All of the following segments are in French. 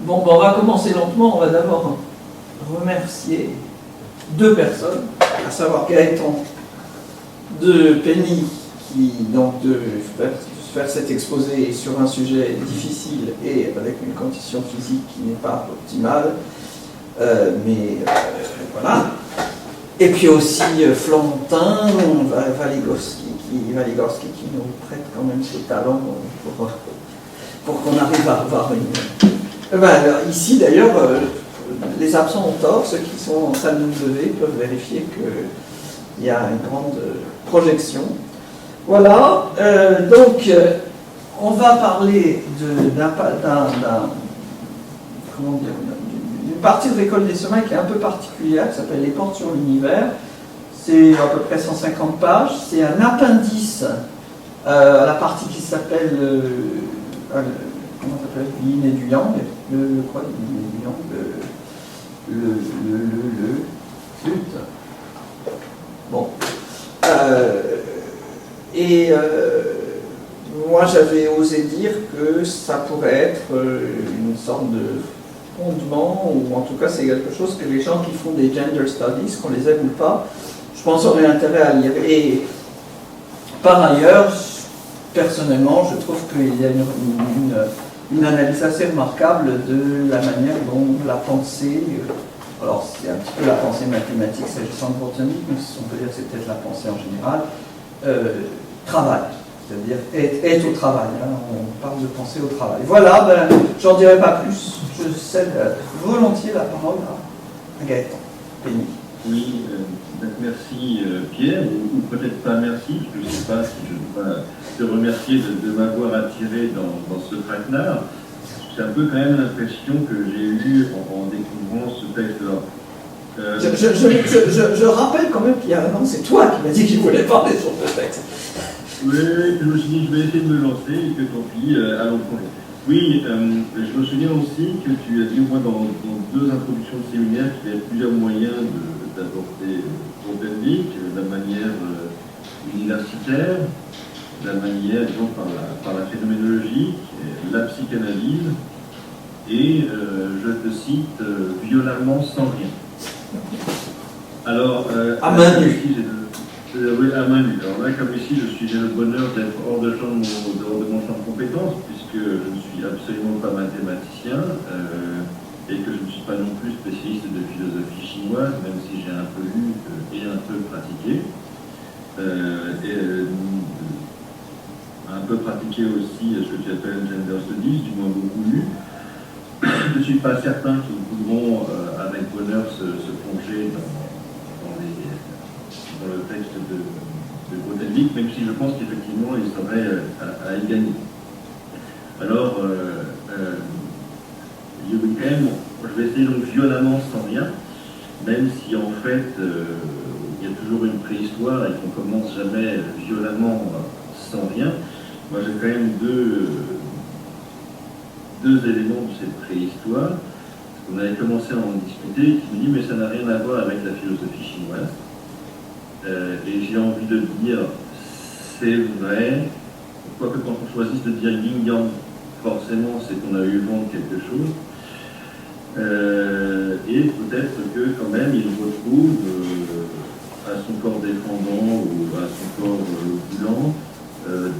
Bon, ben, on va commencer lentement. On va d'abord remercier deux personnes, à savoir Gaëtan de Penny, qui donc de faire cet exposé sur un sujet difficile et avec une condition physique qui n'est pas optimale, voilà. Et puis aussi Florentin Waligorski qui nous prête quand même ses talents pour qu'on arrive à avoir une... alors, ici d'ailleurs, les absents ont tort, ceux qui sont en salle de lever peuvent vérifier qu'il y a une grande projection. Voilà, donc on va parler d'une partie de l'école des sommeils qui est un peu particulière, qui s'appelle Les portes sur l'univers. C'est à peu près 150 pages. C'est un appendice à la partie qui s'appelle comment s'appelle Yin et du Yang. Quoi Yin et du Yang Bon. Moi j'avais osé dire que ça pourrait être une sorte de fondement, ou en tout cas c'est quelque chose que les gens qui font des gender studies, qu'on les aime ou pas, je pense auraient intérêt à lire. Et par ailleurs, personnellement, je trouve qu'il y a une analyse assez remarquable de la manière dont la pensée, alors c'est un petit peu la pensée mathématique s'agissant de botanique, mais on peut dire que c'est peut-être la pensée en général, travaille. C'est-à-dire est au travail, hein, on parle de penser au travail. Voilà, j'en dirai pas plus, je cède volontiers la parole à Gaëtan Penny. Oui, merci Pierre, ou peut-être pas merci, je ne sais pas si je dois te remercier de m'avoir attiré dans ce traquenard. C'est un peu quand même l'impression que j'ai eue en découvrant ce texte-là. Je rappelle quand même qu'il y a un an, c'est toi qui m'as dit que je voulais parler sur ce texte. Oui, je me suis dit, je vais essayer de me lancer, et que tant pis, allons plonger. Oui, je me souviens aussi que tu as dit, au moins dans deux introductions de séminaire, qu'il y avait plusieurs moyens d'aborder Grothendieck, de la manière universitaire, de la manière, disons, par la phénoménologie, la psychanalyse, et, je te cite, violemment sans rien. Alors, à main nue. Oui, à main nue. Alors là, comme ici, j'ai le bonheur d'être hors de mon champ de compétences, puisque je ne suis absolument pas mathématicien, et que je ne suis pas non plus spécialiste de philosophie chinoise, même si j'ai un peu lu et un peu pratiqué. Un peu pratiqué aussi ce que tu appelles gender studies, du moins beaucoup lu. Je ne suis pas certain qu'ils voudront avec bonheur se plonger dans le texte de Grothendieck, même si je pense qu'effectivement ils auraient à y gagner. Alors, je vais essayer donc violemment sans rien, même si en fait il y a toujours une préhistoire et qu'on commence jamais violemment sans rien. Moi j'ai quand même deux éléments de cette préhistoire. On avait commencé à en discuter, qui me dit mais ça n'a rien à voir avec la philosophie chinoise. Et j'ai envie de dire, c'est vrai, quoique quand on choisisse de dire yin-yang, forcément c'est qu'on a eu vent de quelque chose. Et peut-être que quand même il retrouve à son corps défendant ou à son corps opulent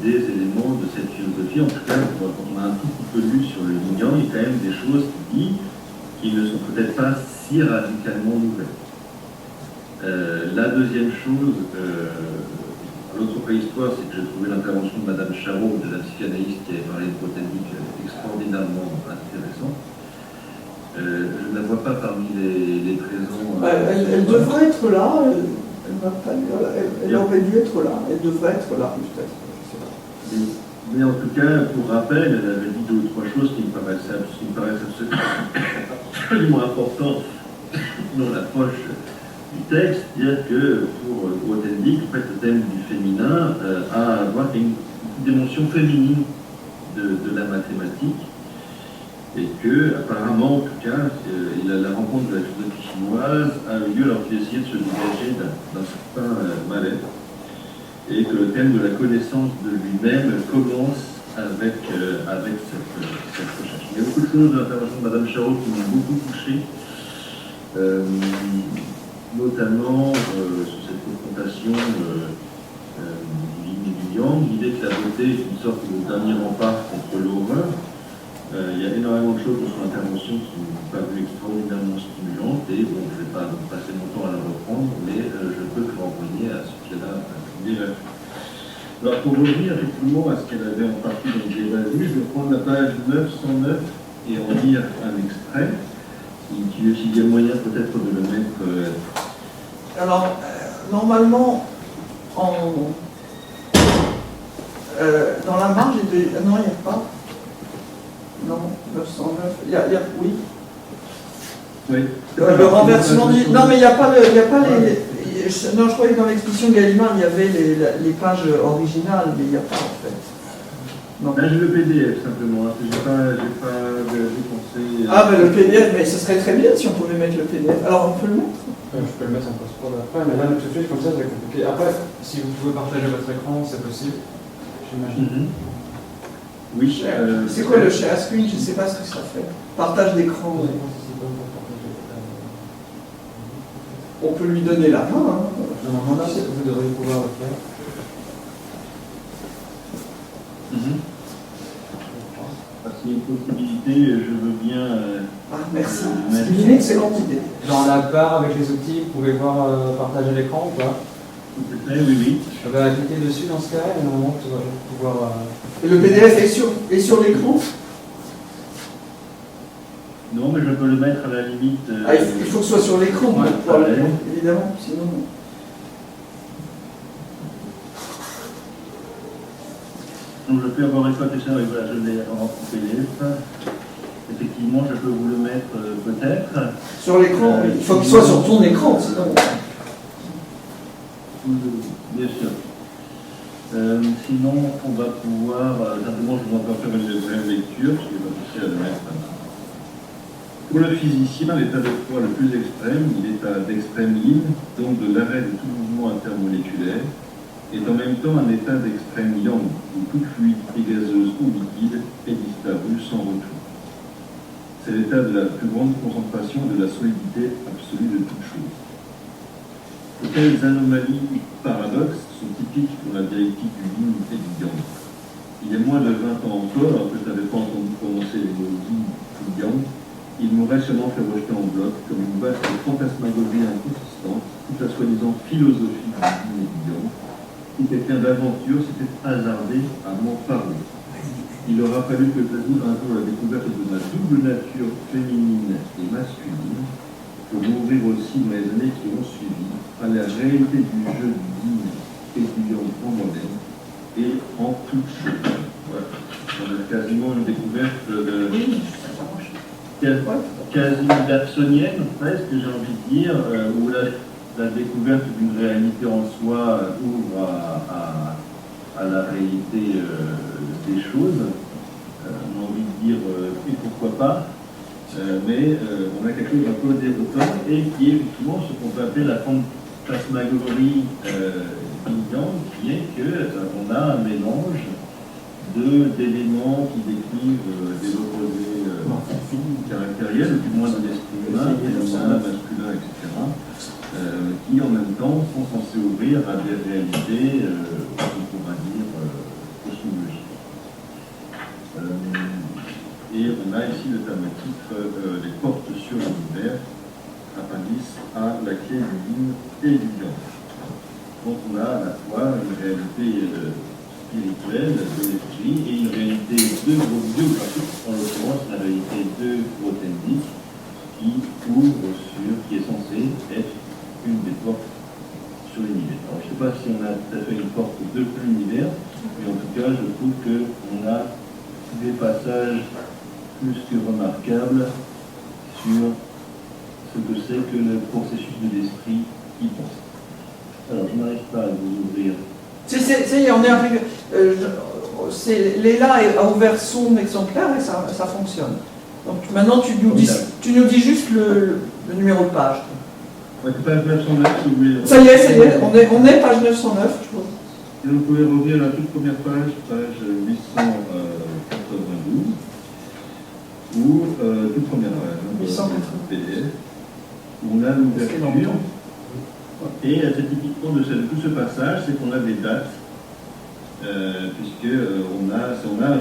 des éléments de cette philosophie. En tout cas, quand on a un tout petit peu lu sur le yin-yang, il y a quand même des choses qu'il dit qui ne sont peut-être pas si radicalement nouvelles. La deuxième chose, l'autre préhistoire, c'est que j'ai trouvé l'intervention de Madame Charot, de la psychanalyste qui avait parlé de Grothendieck, extraordinairement intéressante. Je ne la vois pas parmi les présents. Elle devrait être là, elle aurait dû être là, elle devrait être là peut-être, je sais pas. Mais en tout cas, pour rappel, elle avait dit deux ou trois choses qui me paraissent absolument importantes dans l'approche du texte, c'est-à-dire que pour Grothendieck, en fait, le thème du féminin a à voir une dimension féminine de la mathématique, et que, apparemment, en tout cas, la rencontre de la philosophie chinoise a eu lieu alors qu'il essayait de se dégager d'un certain mal-être, et que le thème de la connaissance de lui-même commence avec cette recherche. Il y a beaucoup de choses de l'intervention de Mme Charot qui m'ont beaucoup touché, notamment sur cette confrontation du yin et du yang, l'idée que la beauté est une sorte de dernier rempart contre l'horreur. Il y a énormément de choses dans son intervention qui m'ont paru extraordinairement stimulantes et bon, je ne vais pas passer mon temps à la reprendre, mais je peux que renvoyer à ce qu'elle a déjà fait. Alors pour revenir effectivement à ce qu'elle avait en partie dans le débat, je vais prendre la page 909 et en lire un extrait, s'il y a moyen peut-être de le mettre. Alors, normalement, dans la marge, non, il n'y a pas. Non, 909. Oui. Oui. Le renversement du. Non, mais il n'y a pas les. Non, je croyais que dans l'exposition Gallimard, il y avait les pages originales, mais il n'y a pas en fait. Non. Là, j'ai le PDF simplement, hein, j'ai pas dépensé. Ah, mais le PDF, mais ce serait très bien si on pouvait mettre le PDF. Alors, on peut le mettre Je peux le mettre en post-prod après, mais là, tout de suite, comme ça, c'est compliqué. Après, si vous pouvez partager votre écran, c'est possible, j'imagine. Oui. C'est quoi le share screen? Je ne sais pas ce que ça fait. Partage d'écran. On peut lui donner la main. Hein. Normalement, là, vous devriez pouvoir le faire. S'il y a une possibilité, je veux bien. Merci. C'est une excellente idée. Dans la barre avec les outils, vous pouvez voir partager l'écran ou pas? Oui. Je vais cliquer dessus dans ce cas et normalement, tu vas pouvoir. Et le PDF est sur l'écran? Non, mais je peux le mettre à la limite. Il faut que ce soit sur l'écran, évidemment, sinon. Donc je peux avoir exploité ça, voilà, je l'ai en PDF. Effectivement, je peux vous le mettre peut-être. Sur l'écran, il faut qu'il soit sur ton écran, sinon. Bien sûr. Sinon, on va pouvoir, simplement, je vais encore faire une vraie lecture, parce que je vais pas penser à le mettre. Pour le physicien, l'état de froid le plus extrême, l'état d'extrême yin, donc de l'arrêt de tout mouvement intermoléculaire, est en même temps un état d'extrême yang, où toute fluidité gazeuse ou liquide est disparue sans retour. C'est l'état de la plus grande concentration de la solidité absolue de toute chose. De telles anomalies paradoxes sont typiques pour la dialectique du yin et du yang. Il y a moins de 20 ans encore, alors que je n'avais pas entendu prononcer les mots yin ou yang, il m'aurait seulement fait rejeter en bloc comme une vaste fantasmagorie inconsistante, toute la soi-disant philosophie du yin et du yang, où quelqu'un d'aventure s'était hasardé à m'en parler. Il aura fallu que je résoudre un jour la découverte de ma double nature féminine et masculine pour m'ouvrir aussi dans les années qui ont suivi à la réalité du jeu du yin et du yang en moi-même et en toute chose. Voilà. On a quasiment une découverte quasiment bergsonienne, presque, j'ai envie de dire, où la découverte d'une réalité en soi ouvre à la réalité des choses. On a envie de dire, et pourquoi pas, mais on a quelque chose d'un peu déroutant et qui est effectivement ce qu'on peut appeler la fantasmagorie yin-yang, qui est qu'on a un mélange d'éléments qui décrivent des opposés caractériels, ou du moins de l'esprit humain, féminin, masculin, etc., qui en même temps sont censés ouvrir à des réalités, on pourra dire, cosmologiques. Et on a ici le titre les portes sur l'univers, appendice à la clé du yin et du yang. Donc on a à la fois une réalité spirituelle de l'esprit et une réalité biographique, en l'occurrence la réalité de Grothendieck, qui est censée être une des portes sur l'univers. Alors je ne sais pas si on a tout à fait une porte de l'univers, mais en tout cas je trouve qu'on a des passages plus que remarquables sur ce que c'est que le processus de l'esprit qui pense. Alors je n'arrive pas à vous ouvrir. On est arrivé. Léla a ouvert son exemplaire et ça fonctionne. Donc maintenant tu nous dis juste le numéro de page. Ouais, c'est page 909 si vous voulez. Ça y est, on est page 909, je pense. Et vous pouvez revenir à la toute première page, page 800. où, toute première page, PDF, où on a l'ouverture. Et c'est typiquement de tout ce passage, c'est qu'on a des dates, puisque on a un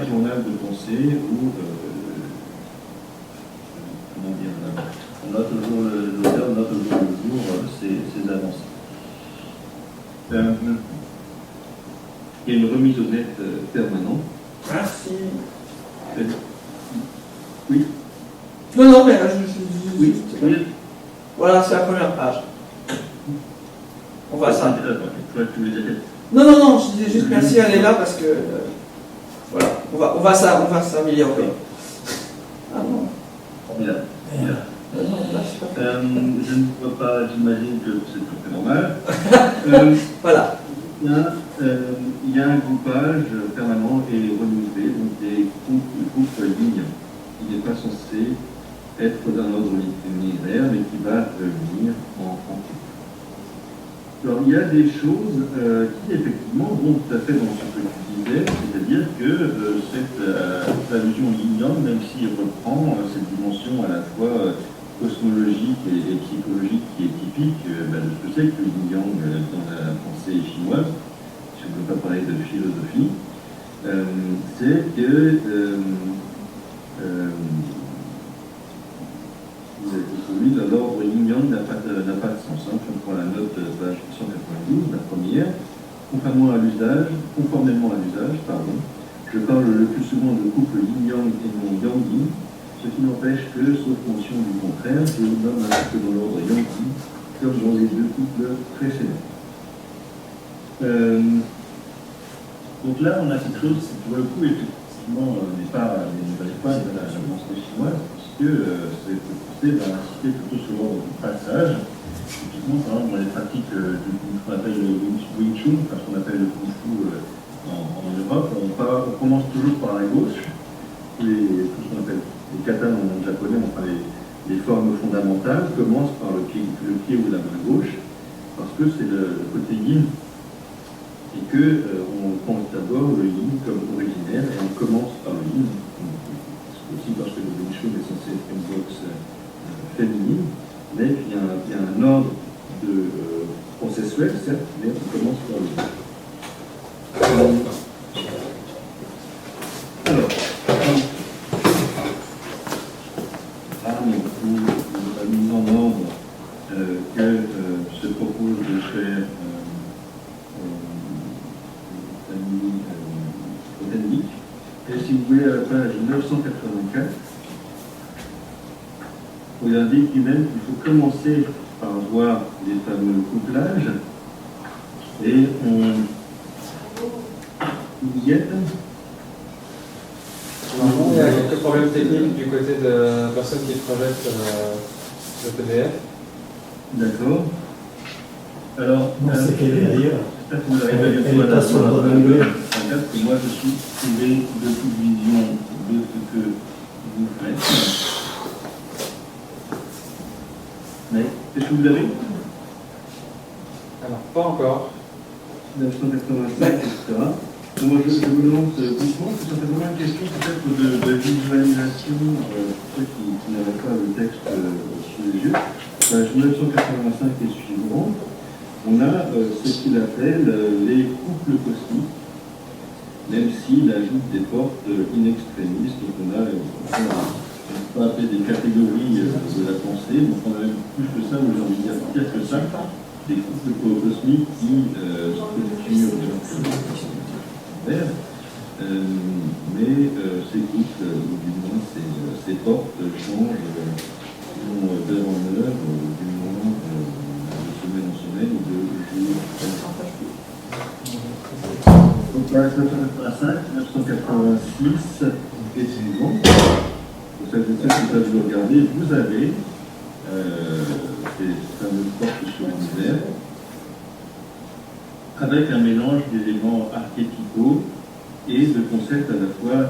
journal de pensée où, comment dire, on a toujours l'auteur note au jour le jour ses avancées. Il y a une remise au net permanente. Merci. Oui. Non, mais Oui. voilà, c'est la première page. On va ça. Non, je disais juste merci, elle est là parce que voilà, on va s'améliorer. Ah non. Bien. Non, là, c'est pas Je ne vois pas, j'imagine que c'est tout à fait normal. voilà. Il y a un groupage permanent et renouvelé, donc des groupes lignes. Il n'est pas censé être d'un ordre linéaire, mais qui va venir en groupe. Alors, il y a des choses qui, effectivement, vont tout à fait dans ce que tu disais, c'est-à-dire que cette allusion lignante, même s'il reprend cette dimension à la fois cosmologique et psychologique qui est typique de ce que c'est que le yin-yang dans la pensée chinoise, si on ne veut pas parler de philosophie, c'est que celui de l'ordre yin-yang n'a pas de sens. Hein. Je prends la note page 192, la première. Conformément à l'usage, je parle le plus souvent de couple yin-yang et non yang-yin, ce qui n'empêche que, sauf mention du contraire, je vous donne un couple dans l'ordre yang-yin, comme dans les deux couples précédents. Donc là, on a quelque chose qui, pour le coup, effectivement, n'est pas de la pensée chinoise, puisque c'est d'insister plutôt sur l'ordre du passage. Typiquement, par exemple, dans les pratiques du qu'on appelle le Wing Chun, enfin, ce qu'on appelle le Kung Fu en Europe, on commence toujours par la gauche. Tout ce qu'on appelle les katas en japonais, enfin les formes fondamentales commencent par le pied ou la main gauche, parce que c'est le côté yin, et qu'on pense d'abord le yin comme originaire, et on commence par le yin, aussi parce que le Wing Chun est censé être une boxe féminine, mais il y a un ordre processuel, certes, mais on commence par le yin. Alors, la mise en ordre que se propose de faire l'ami Botanique. Et si vous voulez, à la page 984, il indique lui-même qu'il faut commencer par voir les fameux couplages et vous y êtes. Il y a quelques problèmes techniques du côté de la personne qui projette le PDF. D'accord. Alors, c'est qu'elle est ailleurs. J'espère que vous arrivez à Elle est pas sur le droit d'anglais. que moi je suis privé de toute vision de ce que vous faites. Mais, est-ce que vous l'avez? Alors, pas encore. 1985, etc. Donc, moi, je vous demande doucement, c'est simplement une question peut-être de visualisation pour ceux qui n'avaient pas le texte sous les yeux. Page 985 et suivant, on a ce qu'il appelle les couples cosmiques, même s'il ajoute des portes in extremis, donc on peut appeler des catégories de la pensée, donc on a même plus que ça, ou j'ai envie de dire pire que ça, des couples cosmiques qui structurent mais ces couples, ou du moins ces portes changent d'heure en heure, du moment de semaine en semaine ou de jour en jour. Donc page 985, 986 et suivant. Pour celles et ceux qui peuvent le regarder, vous avez ces fameuses portes sur l'univers avec un mélange d'éléments archétypaux et de concepts à la fois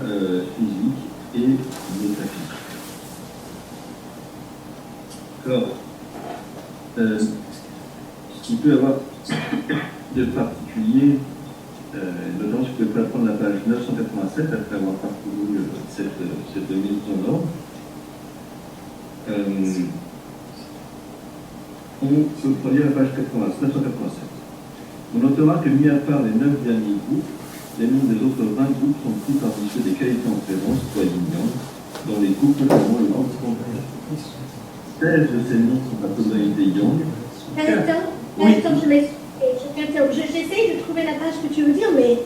physiques et métaphysiques. Alors, ce qui peut avoir de particulier, notamment si vous pouvez prendre la page 987 après avoir parcouru cette mise en ordre, on peut lire la page 987. On notera que, mis à part les 9 derniers groupes, les noms des autres 20 groupes sont pris parmi ceux des qualités en présence, soit ignorants, dans les groupes notamment le groupe. 16 de ces noms sont à tonalité yang. Attends, je m'excuse. J'essaye de trouver la page que tu veux dire, mais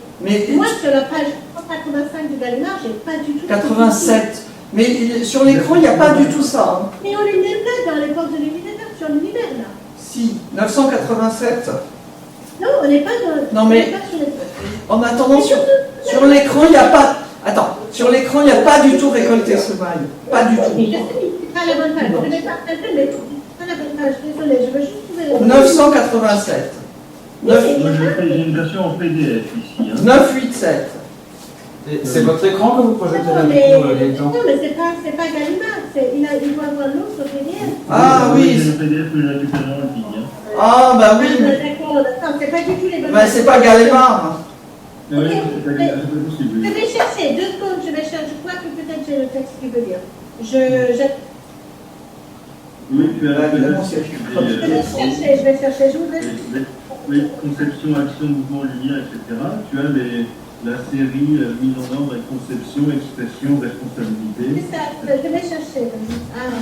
moi, sur la page 185 de Gallimard, j'ai pas du tout... 87. Mais sur l'écran, il n'y a pas du tout ça. Hein. Mais on est même là, dans les portes de l'univers, sur l'univers, là. Si, 987. Non, on n'est pas dans... Non, mais en attendant, sur l'écran, il n'y a pas... Attends, sur l'écran, il n'y a pas du tout récolté ce mail. Pas du Je tout. sais, c'est pas la bonne page. Je l'ai partagé, mais c'est pas la bonne page. Désolée, je veux juste trouver la... 987. Moi, j'ai une version en PDF ici. Hein. 987. Et c'est votre écran que vous projetez là, Non, du mais, coup, Gaëtan? non, mais c'est pas Gallimard. Il doit avoir l'autre PDF. Ah oui. C'est le PDF que j'ai récupéré en ligne. Hein. Ah bah oui. D'accord, c'est pas du tout les bonnes Bah c'est pas Gallimard. Oui, c'est pas possible. Je vais chercher, 2 secondes, je vais chercher. Je crois que peut-être j'ai le texte qui veut dire. Oui, tu as la évidemment, PDF. Je vais chercher, je voudrais... Oui, conception, action, mouvement, lumière, etc. Tu as la série mise en ordre avec conception, expression, responsabilité. C'est ça, je vais chercher. Ah,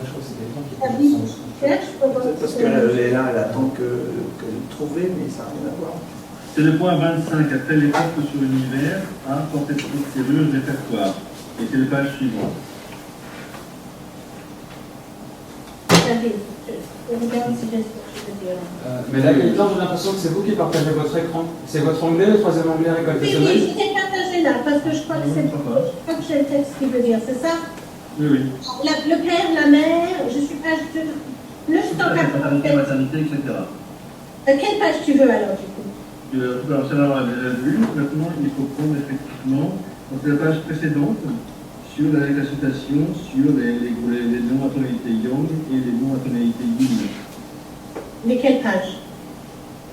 Je crois que c'est Gaëtan qui la Bible, cherche pour voir. Parce qu'elle est là, elle attend que de trouver, mais ça n'a rien à voir. C'est le point 25, après les portes sur l'univers, portée de serrure, répertoire. Et c'est la page suivante. La Bible. Je regarde si j'ai ce que je veux dire. Mais là, Gaëtan, j'ai l'impression que c'est vous qui partagez votre écran. C'est votre onglet, le troisième onglet récolté Oui, sommeil. je t'ai partagé là, parce que je crois que c'est... Je crois que j'ai le texte qui veut dire, c'est ça? Oui, oui. Le père, la mère, je suis page 2. Le Maternité, 187. maternité, etc. Quelle page tu veux alors, du coup? Alors, celle-là, on l'a déjà vu. Maintenant, il faut prendre effectivement donc, la page précédente sur la citation sur les noms à tonalité yang et les noms à tonalité yin. Mais quelle page?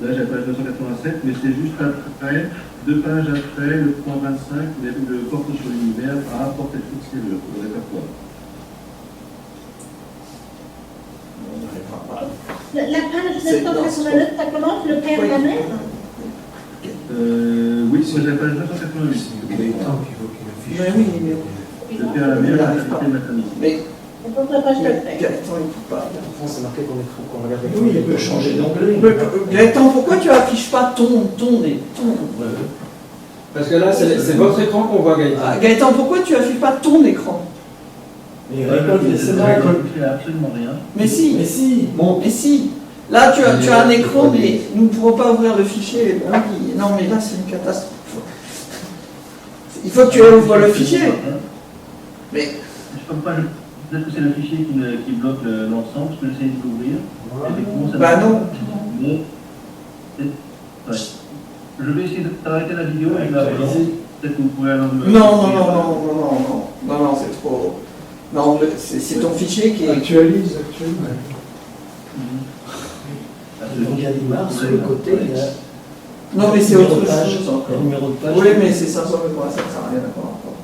Là, j'ai la page 287, mais c'est juste après, 2 pages après, le point 25, le porte sur l'univers à portée de serrure, le répertoire. La page 989, ça commence le père, la mère? Oui, c'est la page 288. Mais oui, mais... Le père, la mère, la maternité. Mais C'est pour la page de fait. Gaëtan, il ne peut pas. En France, c'est marqué qu'on regarde les Oui, il peut changer d'onglet. Gaëtan, pourquoi tu affiches pas ton Parce que là, c'est votre écran qu'on voit, Gaëtan. Ah, Gaëtan, pourquoi tu affiches pas ton écran? Mais il récolte les Ça sénales. récolte absolument rien. Mais si, Mais si. bon, mais si. Là, tu as un écran, mais nous ne pourrons pas ouvrir le fichier. Ah oui, non, mais là, c'est une catastrophe. Il faut que tu ouvres le fichier. Mais Je ne peux pas. Peut-être que c'est le fichier qui bloque l'ensemble. Je peux essayer de l'ouvrir. Effectivement, ça bah marche. non. Mais, ouais. Je vais essayer d'arrêter la vidéo et de la relancer. Peut-être que vous pouvez alors me. Non, c'est trop. Non, c'est ton fichier qui est. Actualise. Ah, Donc Gallimard, sur le côté, il y a Non, mais c'est numéro autre de page, chose encore. le numéro de page. Oui, mais c'est ça, ça n'a rien à voir encore.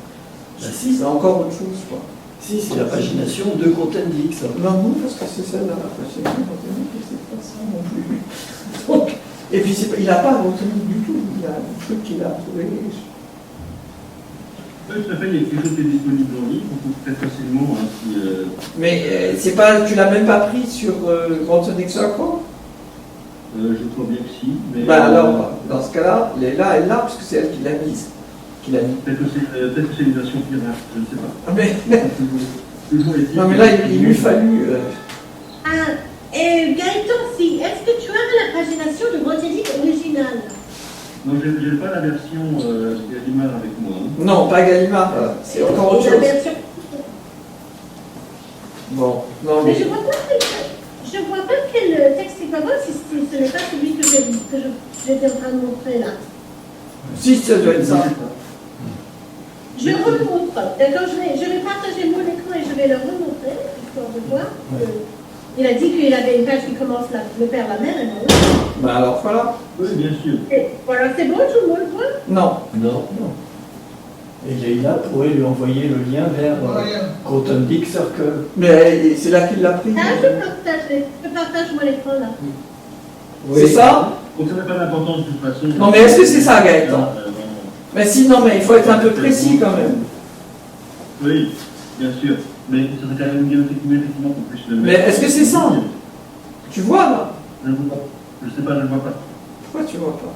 Bah si, C'est encore autre chose, quoi. si, c'est la pagination de Content X. Non, parce que c'est celle-là. C'est pas ça non plus. Donc, et puis, il n'a pas retenu du tout. Il a un truc qu'il a trouvé. Oui, tout à fait, il y a quelque chose qui est disponible en ligne, on trouve très facilement. Hein, si, Mais c'est pas, tu l'as même pas pris sur Grontonic Circle? je crois bien que si. Mais, Bah alors, dans ce cas-là, elle est là, puisque c'est elle qui l'a mise. Peut-être que c'est une version pirate, je ne sais pas. Ah, mais, Toujours est-il non, mais là, il lui fallu. Ah, et Gaëtan, si, est-ce que tu as la pagination de Grothélique originale? Non, je n'ai pas la version Gallimard avec moi. Hein. Non, pas Gallimard, c'est encore autre Et la chose. version... Bon, non, Mais mais. je vois pas quel texte il va voir si ce n'est pas celui que j'étais en train de montrer là. Si, ça doit être ça. Je remontre, d'accord, je vais partager mon écran et je vais le remontrer, histoire de voir. Il a dit qu'il avait une page qui commence là, le père, la mère et moi. Bah alors voilà. Oui, bien sûr. Et voilà, c'est bon, tout le monde voit? Non. Non. Et Leïla pourrait lui envoyer le lien vers Grothendieck Circle. Mais c'est là qu'il l'a pris. Ah, je partage mon écran là. C'est ça? Donc ça n'a pas d'importance de toute façon. Non, mais est-ce que c'est ça, Gaëtan? Non. Mais si, non, mais il faut être un peu précis quand même. Oui, bien sûr. Mais ça serait quand même bien effectivement qu'on puisse le mettre. Mais est-ce que c'est ça? Tu vois là? Je ne sais pas, je ne vois pas. Pourquoi tu vois pas?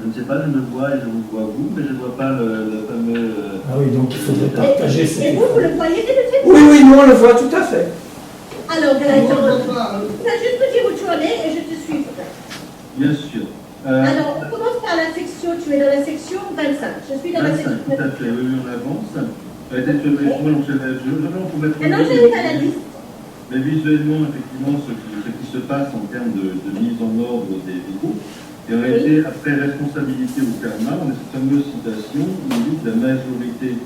Je ne sais pas, je me vois et je vous vois vous, mais je ne vois pas le fameux... Ah oui, donc il faudrait partager cet Et vous, écran. vous le voyez déjà? Oui, oui, nous on le voit tout à fait. Alors, Gaëtan, tu vas juste me dire où tu en es et je te suivrai. Bien sûr. Alors, on commence par la section, tu es dans la section 25. Je suis dans la 25, section tout à fait, oui, on avance. Maintenant, j'arrive à la liste. Mais visuellement, effectivement, ce qui se passe en termes de mise en ordre des groupes, et en réalité, après responsabilité ou karma, on a cette fameuse citation où on dit que la majorité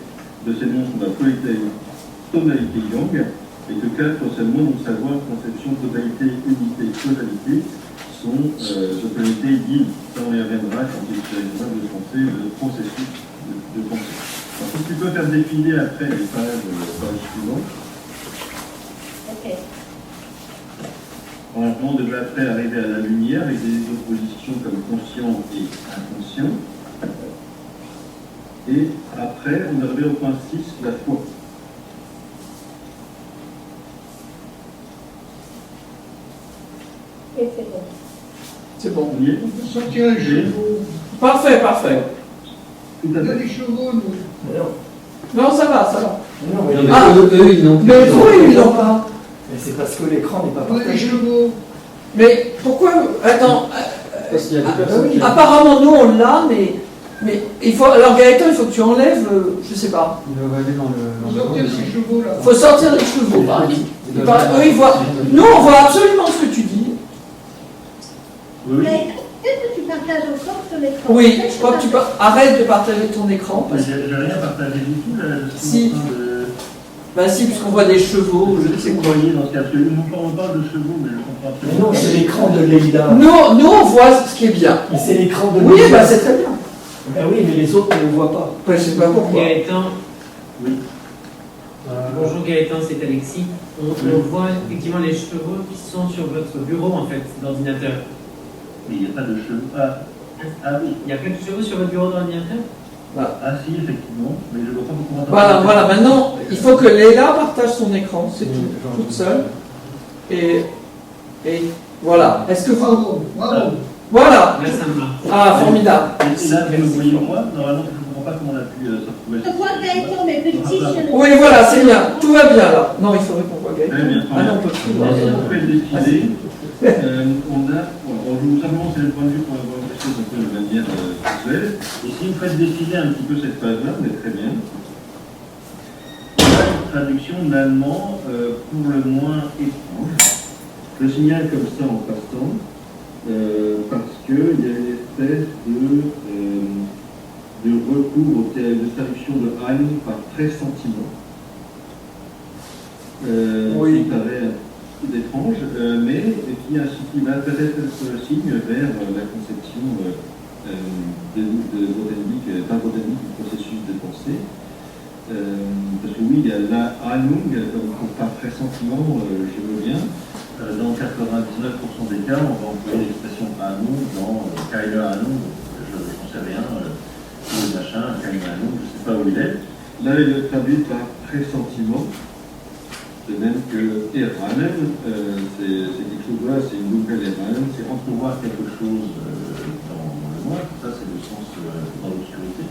de ces noms sont la tonalité yang, et que 4 seulement, donc savoir, conception, totalité, unité, causalité, sont tonalités yin. Ça, on y reviendra quand il s'agira de penser le processus de pensée. Alors, si tu peux faire défiler après les pages suivantes. Ok. On devrait après arriver à la lumière avec des oppositions comme conscient et inconscient. Et après, on arrive au point 6, la foi. Et c'est bon. C'est bon. On y est? Sortir les chevaux. Parfait, parfait. Tout à Il y a fait. des chevaux, nous. Non, ça va, ça va. Non, mais, Ah, eux, ils n'ont Mais pourquoi ils l'ont pas? Mais c'est parce que l'écran n'est pas Il y a des partagé. chevaux. Mais pourquoi? Attends. Parce qu'il y a des personnes qui... Apparemment, nous on l'a, mais il faut. Alors Gaëtan, il faut que tu enlèves, je sais pas. Ils doivent aller dans le... Sortir ces chevaux, là. Il faut sortir les chevaux, par exemple. Ils doivent aller- Eux, ils voient. Nous, on voit absolument ce que tu dis. Oui, Mais est-ce que tu partages encore ton écran? Oui, je crois que tu arrête de partager ton écran. mais Parce... j'ai rien partagé du tout, là. Je Si. suis en train de... Bah si, puisqu'on voit des chevaux, je sais Vous quoi. voyez dans ce cas, parce que on parle de chevaux, mais je comprends Mais absolument non, pas. c'est l'écran de Leïla. Nous, on voit ce qui est bien. Mais c'est l'écran de Oui, Leïla. bah c'est très bien. Ben oui, mais les autres ne le voient pas. Ouais, je sais pas pourquoi. Gaëtan, Oui. bonjour Gaëtan, c'est Alexis. On voit effectivement les chevaux qui sont sur votre bureau en fait, d'ordinateur. Mais il n'y a pas de chevaux. Ah oui. Il y a pas de chevaux sur votre bureau d'ordinateur? Ah si, effectivement, mais je ne vois pas beaucoup. Voilà, maintenant, il faut que Léla partage son écran, c'est tout, toute seule. Et voilà. Est-ce que vous... Bravo, bravo. Voilà. Là ça marche. Ah, formidable. Et là, vous me voyez moi, normalement, je ne comprends pas comment on a pu se retrouver. Je vois Gaëtan, mais petit, je ne... Oui, voilà, c'est bien. Tout va bien là. Non, il faudrait qu'on voit Très bien, Gaëtan. Ah non, on peut plus voir. Si on fait le défilé, on joue simplement, c'est le point de vue pour avoir les choses un peu de manière visuelle. Et si vous faites défiler un petit peu cette page-là, vous êtes très bien. On a une traduction de l'allemand pour le moins étrange. Je le signale comme ça en passant, parce qu'il y a une espèce de recours au de traduction de Heim par pressentiment. Oui. Qui paraît étrange, mais qui va peut-être être le signe vers la conception de Grothendieck, par Grothendieck du processus de pensée. Parce que oui, il y a la Ahnung, comme par pressentiment, je veux bien. Dans 99% des cas, on va employer l'expression Ahnung dans Keine Ahnung, je n'en sais rien, le machin, Keine Ahnung, je ne sais pas où il est. Là, il est traduit par pressentiment. De même que Eranen, c'est quelque chose, voilà, c'est une nouvelle Eranen, c'est entrevoir quelque chose dans le noir, ça c'est le sens dans l'obscurité,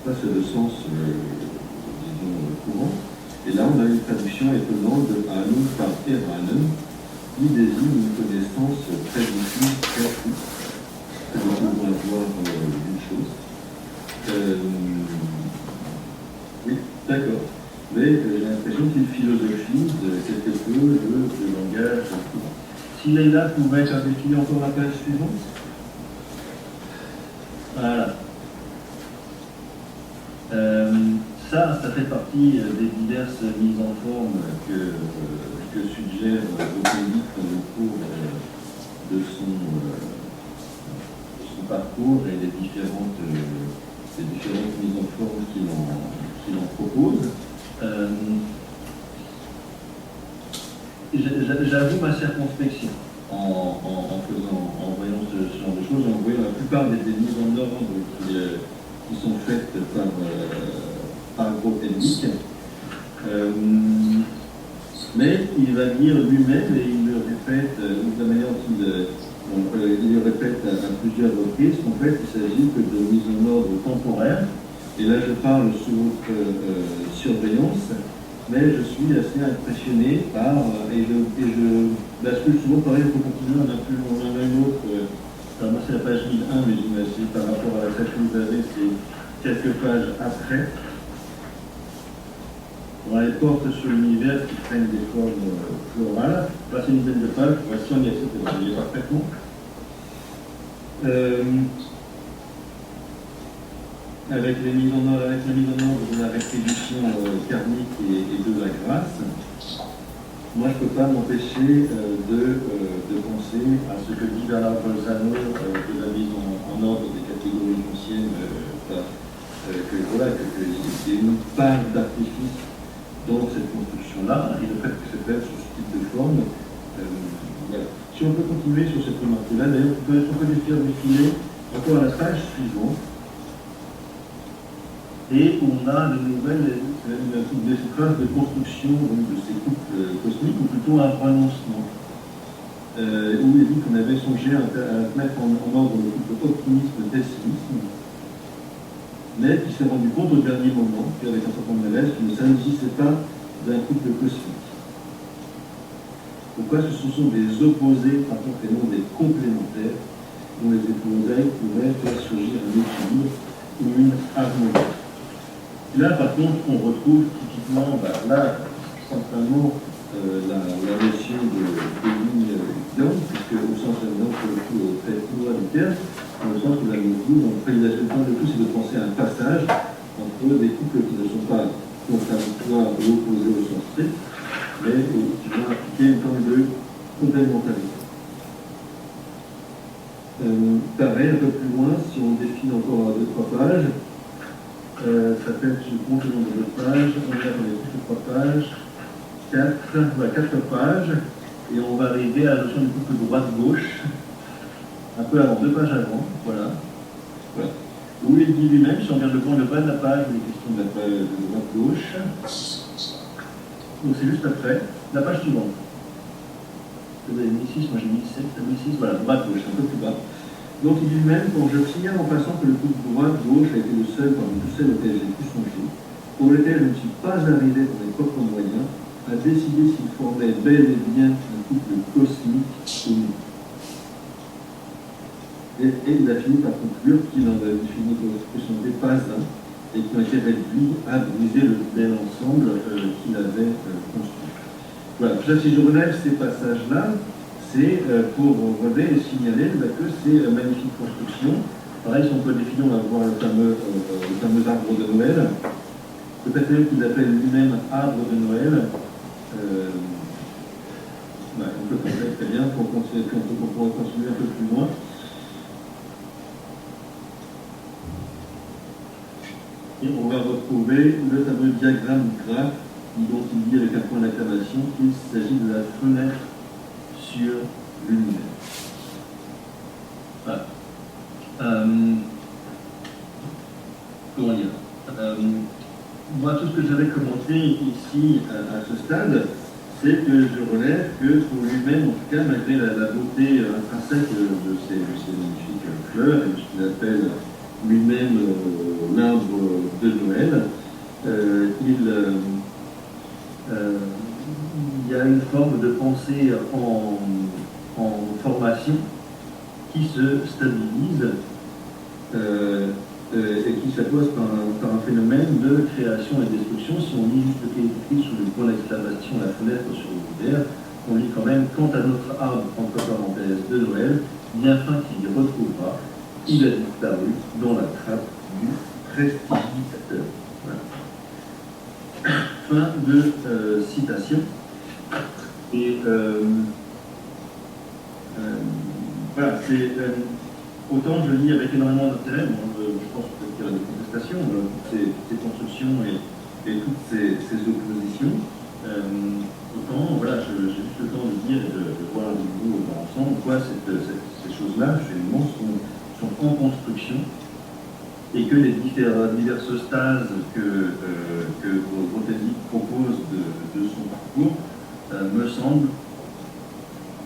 ça c'est le sens, disons, courant. Et là on a une traduction étonnante de Ahnung par Eranen, qui désigne une connaissance très diffuse, très floue, que nous pouvons avoir d'une chose. Oui, d'accord. Mais j'ai l'impression qu'il philosophise quelque peu de langage courant. Si Leïla pouvait faire défiler encore la page suivante. Voilà. Ça fait partie des diverses mises en forme que suggère Grothendieck dans le cours de son parcours et des différentes les différentes mises en forme qu'il en propose. J'avoue ma circonspection en voyant ce genre de choses, en voyant la plupart des mises en ordre qui sont faites par Grothendieck. Mais il va dire lui-même, et il le répète de la manière dont il le répète à plusieurs reprises, qu'en fait il s'agit que de mise en ordre temporaire. Et là je parle sous votre surveillance, mais je suis assez impressionné par, et je bascule souvent, pareil, il faut continuer, on a plus loin, on en a une autre, alors moi c'est la page 1001, mais j'imagine par rapport à celle que vous avez, c'est quelques pages après. On a les portes sur l'univers qui prennent des formes florales. Là, c'est une dizaine de pages, voici on y est, c'est parfaitement. Avec la mise en ordre de la rétribution karmique et de la grâce, moi je ne peux pas m'empêcher de penser à ce que dit Bernard Bolzano de la mise en ordre des catégories anciennes, qu'il y ait une part d'artifice dans cette construction-là, et le fait que c'est fait sous ce type de forme. Voilà. Si on peut continuer sur cette remarque-là, d'ailleurs, on peut défiler encore à la page suivante, et on a de nouvelles des traces de construction de ces couples cosmiques, ou plutôt un renoncement, où il est dit qu'on avait songé à mettre en ordre le couple optimisme-pessimisme, mais qui s'est rendu compte au dernier moment, avec un certain nombre d'élèves, qu'il ne s'agissait pas d'un couple cosmique. Pourquoi ce sont des opposés, par contre, et non des complémentaires, dont les épousailles pourraient faire surgir un équilibre ou une harmonie. Et là, par contre, on retrouve typiquement, certainement, la notion de ligne d'homme, puisque au sens évident, pour le coup, très courant du terme, dans le sens où la préalisation de tout, c'est de penser à un passage entre des couples qui ne sont pas contradictoires ou opposés au sens strict, mais qui vont appliquer une forme de complémentarité. Pareil, un peu plus loin, si on définit encore 2-3 pages, ça fait sur le compte le nombre de pages, on va dans les 3 pages, 4 pages, et on va arriver à la notion du couple droite-gauche, un peu avant, 2 pages avant, voilà. Où il dit lui-même, si on regarde le point de bas de la page, les questions de la page de droite-gauche, donc c'est juste après, la page suivante. Vous avez mis 6, moi j'ai mis 7, mis 6, voilà, droite-gauche, un peu plus bas. Donc il dit lui-même, quand je signale en passant que le couple droite-gauche a été le seul parmi tous ceux auxquels j'ai pu songer, pour lequel je ne suis pas arrivé pour mes propres moyens, à décider s'il formait bel et bien un couple cosmique ou non. Et il a fini par conclure qu'il en avait fini que ce n'était pas un, et qui ont été réduits à briser le bel ensemble qu'il avait construit. Voilà, déjà si je relève ces passages-là, c'est pour relever et signaler que ces magnifiques constructions, pareil, si on peut le définir, on va voir le fameux arbre de Noël, peut-être qu'il appelle lui-même arbre de Noël. On peut faire très bien pour continuer, puis on pourra continuer un peu plus loin. Et on va retrouver le fameux diagramme graphe dont il dit avec un point d'acclamation qu'il s'agit de la fenêtre sur l'univers. Voilà. Comment dire moi, tout ce que j'avais commenté ici à ce stade, c'est que je relève que pour lui-même, en tout cas, malgré la beauté intrinsèque de ces magnifiques fleurs et de ce qu'il appelle lui-même l'arbre de Noël, il y a une forme de pensée en formation qui se stabilise et qui s'oppose par un phénomène de création et destruction. Si on lit juste le qui est écrit sous le point d'exclamation la fenêtre sur l'univers, on lit quand même quant à notre arbre entre parenthèses de Noël, bien fin qu'il y retrouvera, il a disparu dans la trappe du prestidigitateur. Voilà. Fin de citation. Et voilà, c'est autant je lis avec énormément d'intérêt. Bon, je pense peut-être qu'il y aura des contestations, toutes ces constructions et toutes ces oppositions. Autant, voilà, j'ai juste le temps de dire et de voir avec vous ensemble quoi ces choses-là, finalement, sont en construction et que les diverses stages que Grothendieck propose de son parcours me semblent,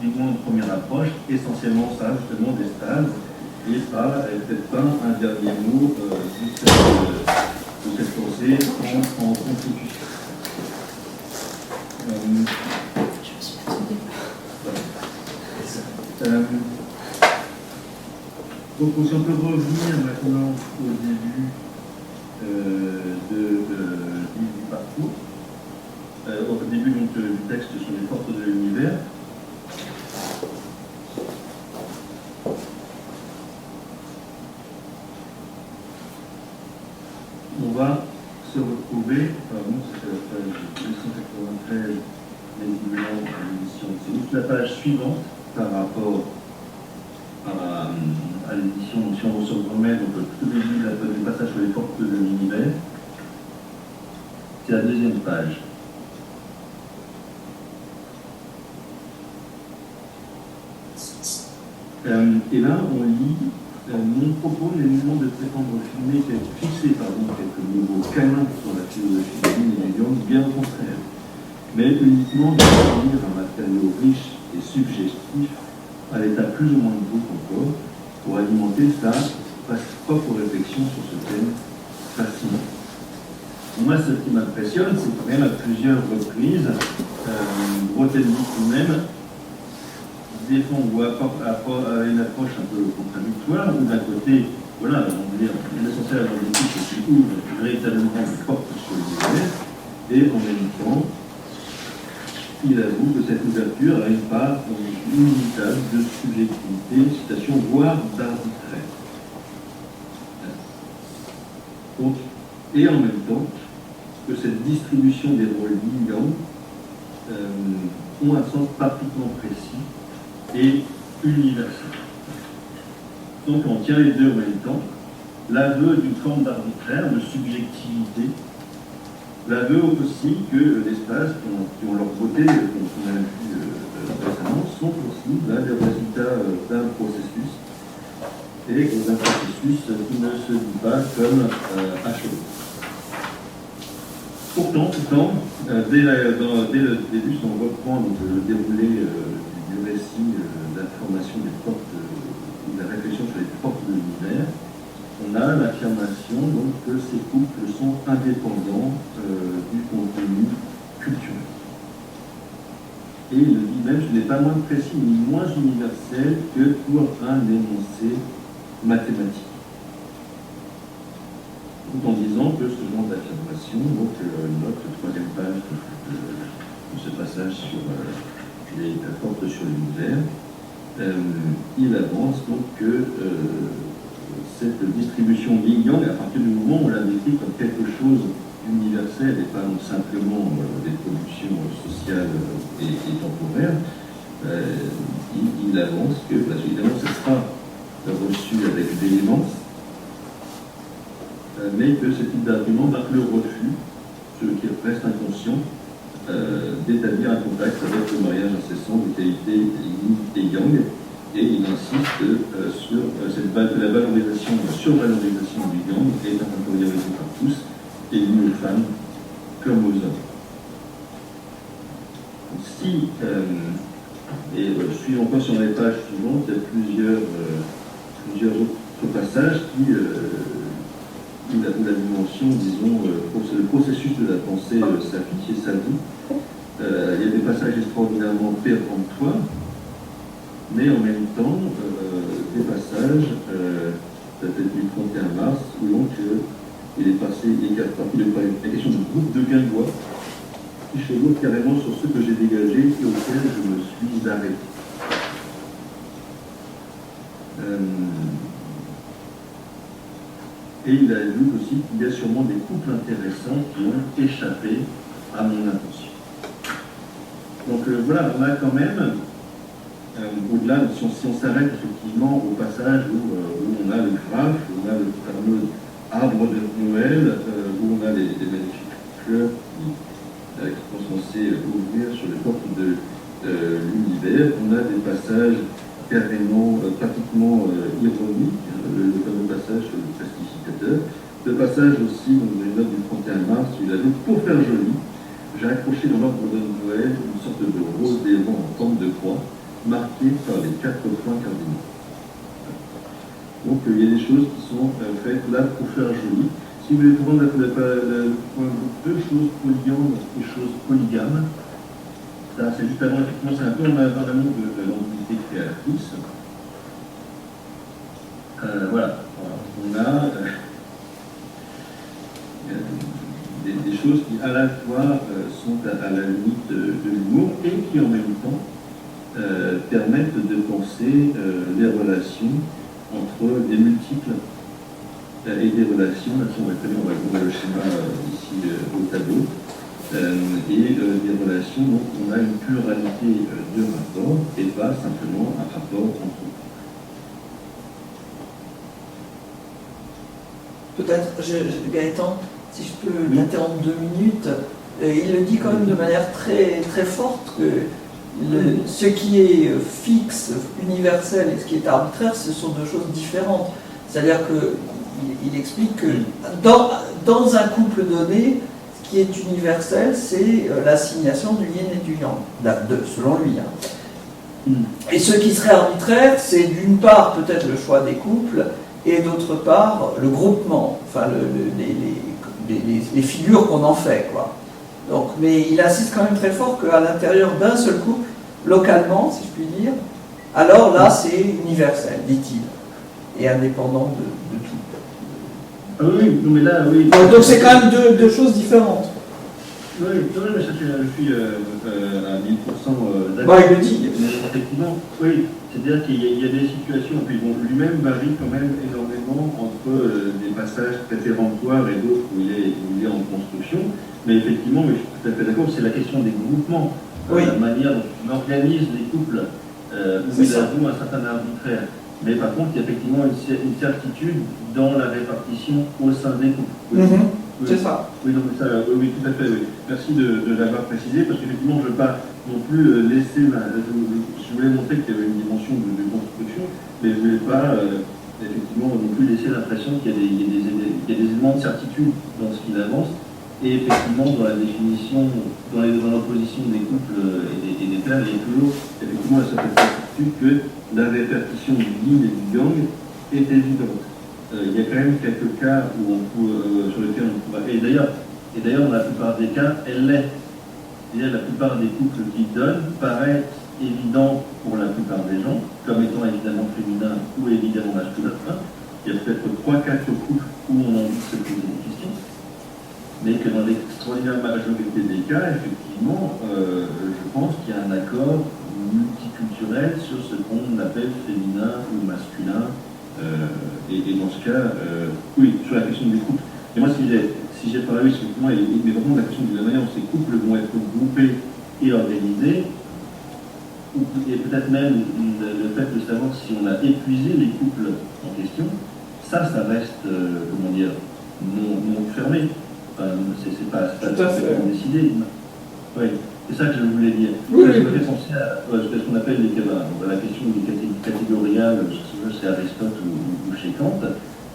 du moins en première approche, essentiellement ça, justement, des stages, et peut-être pas un dernier mot de cette pensée en constitution. Donc, si on peut revenir maintenant au début du parcours, au début donc, du texte sur les portes de l'univers. On va se retrouver, pardon, c'était la page 293, visiblement à l'édition. C'est juste la page suivante par rapport à l'édition. Si on se remet donc tout au début du passage sur les portes de l'univers, c'est la deuxième page. Et là, on lit mon propos, les mouvements de prétendre filmer, fixer quelques nouveaux canons sur la philosophie de Yin et du Yang, bien au contraire, mais uniquement de fournir un matériau riche et suggestif à l'état plus ou moins brut encore, pour alimenter sa propre réflexion sur ce thème fascinant. Moi, ce qui m'impressionne, c'est quand même à plusieurs reprises, Grothendieck lui-même défend ou une approche un peu contradictoire, où d'un côté, voilà, on veut dire, l'essentiel dans l'éthique, c'est qu'il ouvre véritablement une porte sur l'univers, et en même temps, il avoue que cette ouverture a une part inévitable de subjectivité, citation, voire d'arbitraire. Donc, et en même temps, que cette distribution des rôles yin-yang ont un sens particulièrement précis et universel. Donc on tient les deux en même temps, l'aveu d'une forme d'arbitraire, de subjectivité, l'aveu aussi que l'espace, qui ont leur beauté, qu'on a vu récemment, sont aussi le résultat d'un processus, et d'un processus qui ne se dit pas comme achevé. Pourtant, dès le début, si on reprend le déroulé du récit d'information des portes, de la réflexion sur les portes de l'univers, on a l'affirmation que ces couples sont indépendants du contenu culturel. Et il le dit même, ce n'est pas moins précis ni moins universel que pour un énoncé mathématique. Tout en disant que ce genre d'affirmation, donc notre troisième page de ce passage sur les portes sur l'univers, il avance donc que cette distribution yin-yang, à partir du moment où on l'a décrit comme quelque chose d'universel et pas donc simplement des productions sociales et temporaires, il avance que, parce qu'évidemment, ce sera reçu avec véhémence, mais que ce type d'argument marque le refus, ce qui reste inconscient, d'établir un contact avec le mariage incessant des qualités yin et yang, et il insiste sur la valorisation, la survalorisation du yang est un priorité par tous, et lié aux femmes comme aux hommes. Si, suivons pas sur les pages suivantes, il y a plusieurs autres passages où la dimension, disons, le processus de la pensée saphique et sadhu. Il y a des passages extraordinairement péremptoires, mais en même temps, des passages, peut-être du 31 mars, où donc il est passé, il est parti de la question du groupe de Guingois, qui chevauche carrément sur ce que j'ai dégagé et auquel je me suis arrêté. Et il a vu aussi qu'il y a sûrement des couples intéressants qui ont échappé à mon attention. Donc voilà, on a quand même au-delà, si on s'arrête effectivement au passage où on a le graphe, où on a le fameux arbre de Noël, où on a les magnifiques fleurs qui sont censées ouvrir sur les portes de l'univers, on a des passages carrément, pratiquement ironiques, le fameux passage sur le plastificateur, le passage aussi dans une note du 31 mars, où il a dit « Pour faire joli, j'ai accroché dans l'arbre de Noël une sorte de rose des vents en forme de croix, marquée par les 4 points cardinaux. » Donc il y a des choses qui sont faites là pour faire joli. Si vous voulez prendre deux choses polygambres et choses polygames, ça c'est juste avant, effectivement, c'est un peu en amont de l'entité créatrice. Voilà, on a des choses qui à la fois sont à la limite de l'humour et qui en même temps permettent de penser les relations entre des multiples et des relations, là on va le schéma ici au tableau, et des relations, donc on a une pluralité de rapports et pas simplement un rapport entre eux. Peut-être, Gaëtan, si je peux l'interrompre 2 minutes, il le dit quand même de manière très, très forte que ce qui est fixe, universel et ce qui est arbitraire, ce sont deux choses différentes. C'est-à-dire qu'il explique que dans un couple donné, ce qui est universel, c'est l'assignation du yin et du yang, selon lui. Et ce qui serait arbitraire, c'est d'une part peut-être le choix des couples, et d'autre part le groupement, enfin les figures qu'on en fait, quoi. Donc, mais il insiste quand même très fort qu'à l'intérieur d'un seul couple, localement, si je puis dire, alors là c'est universel, dit-il, et indépendant de tout. Ah oui, non mais là, oui. Donc c'est quand même deux choses différentes. Oui, non, mais ça, je suis à 1000% d'accord. Bah, il le dit. Mais effectivement, oui, c'est-à-dire qu'il y a des situations, puis bon, lui-même varie quand même énormément entre des passages préfératoires et d'autres où il est en construction. Mais effectivement, je suis tout à fait d'accord, c'est la question des groupements, oui. La manière dont on organise les couples, où il avoue un certain arbitraire. Mais par contre, il y a effectivement une certitude dans la répartition au sein des couples. Oui. Oui. C'est ça. Oui, donc ça, oui, tout à fait. Oui. Merci de l'avoir précisé, parce qu'effectivement, je ne veux pas non plus laisser. Je voulais montrer qu'il y avait une dimension de construction, mais je ne voulais pas effectivement non plus laisser l'impression qu'il y a des éléments de certitude dans ce qu'il avance. Et effectivement, dans la définition, dans l'opposition des couples et des termes, il y a toujours effectivement cette certitude que la répartition du yin et du yang est évidente. Il y a quand même quelques cas où sur lesquels on pourra. Et d'ailleurs, dans la plupart des cas, elle l'est. La plupart des couples qui donnent paraissent évidents pour la plupart des gens, comme étant évidemment féminin ou évidemment masculin. Il y a peut-être 3-4 couples où on a envie de se poser des questions. Mais que dans l'extraordinaire majorité des cas, effectivement, je pense qu'il y a un accord multiculturel sur ce qu'on appelle féminin ou masculin. Et dans ce cas, oui, sur la question des couples. Et moi, si j'ai parlé, effectivement, mais vraiment la question de la manière dont ces couples vont être groupés et organisés, et peut-être même le fait de savoir si on a épuisé les couples en question, ça reste, comment dire, non fermé. C'est pas décidé. Oui, c'est ça que je voulais dire. Oui, ça me fait penser à ce qu'on appelle la question des catégoriales, chez Aristote ou chez Kant.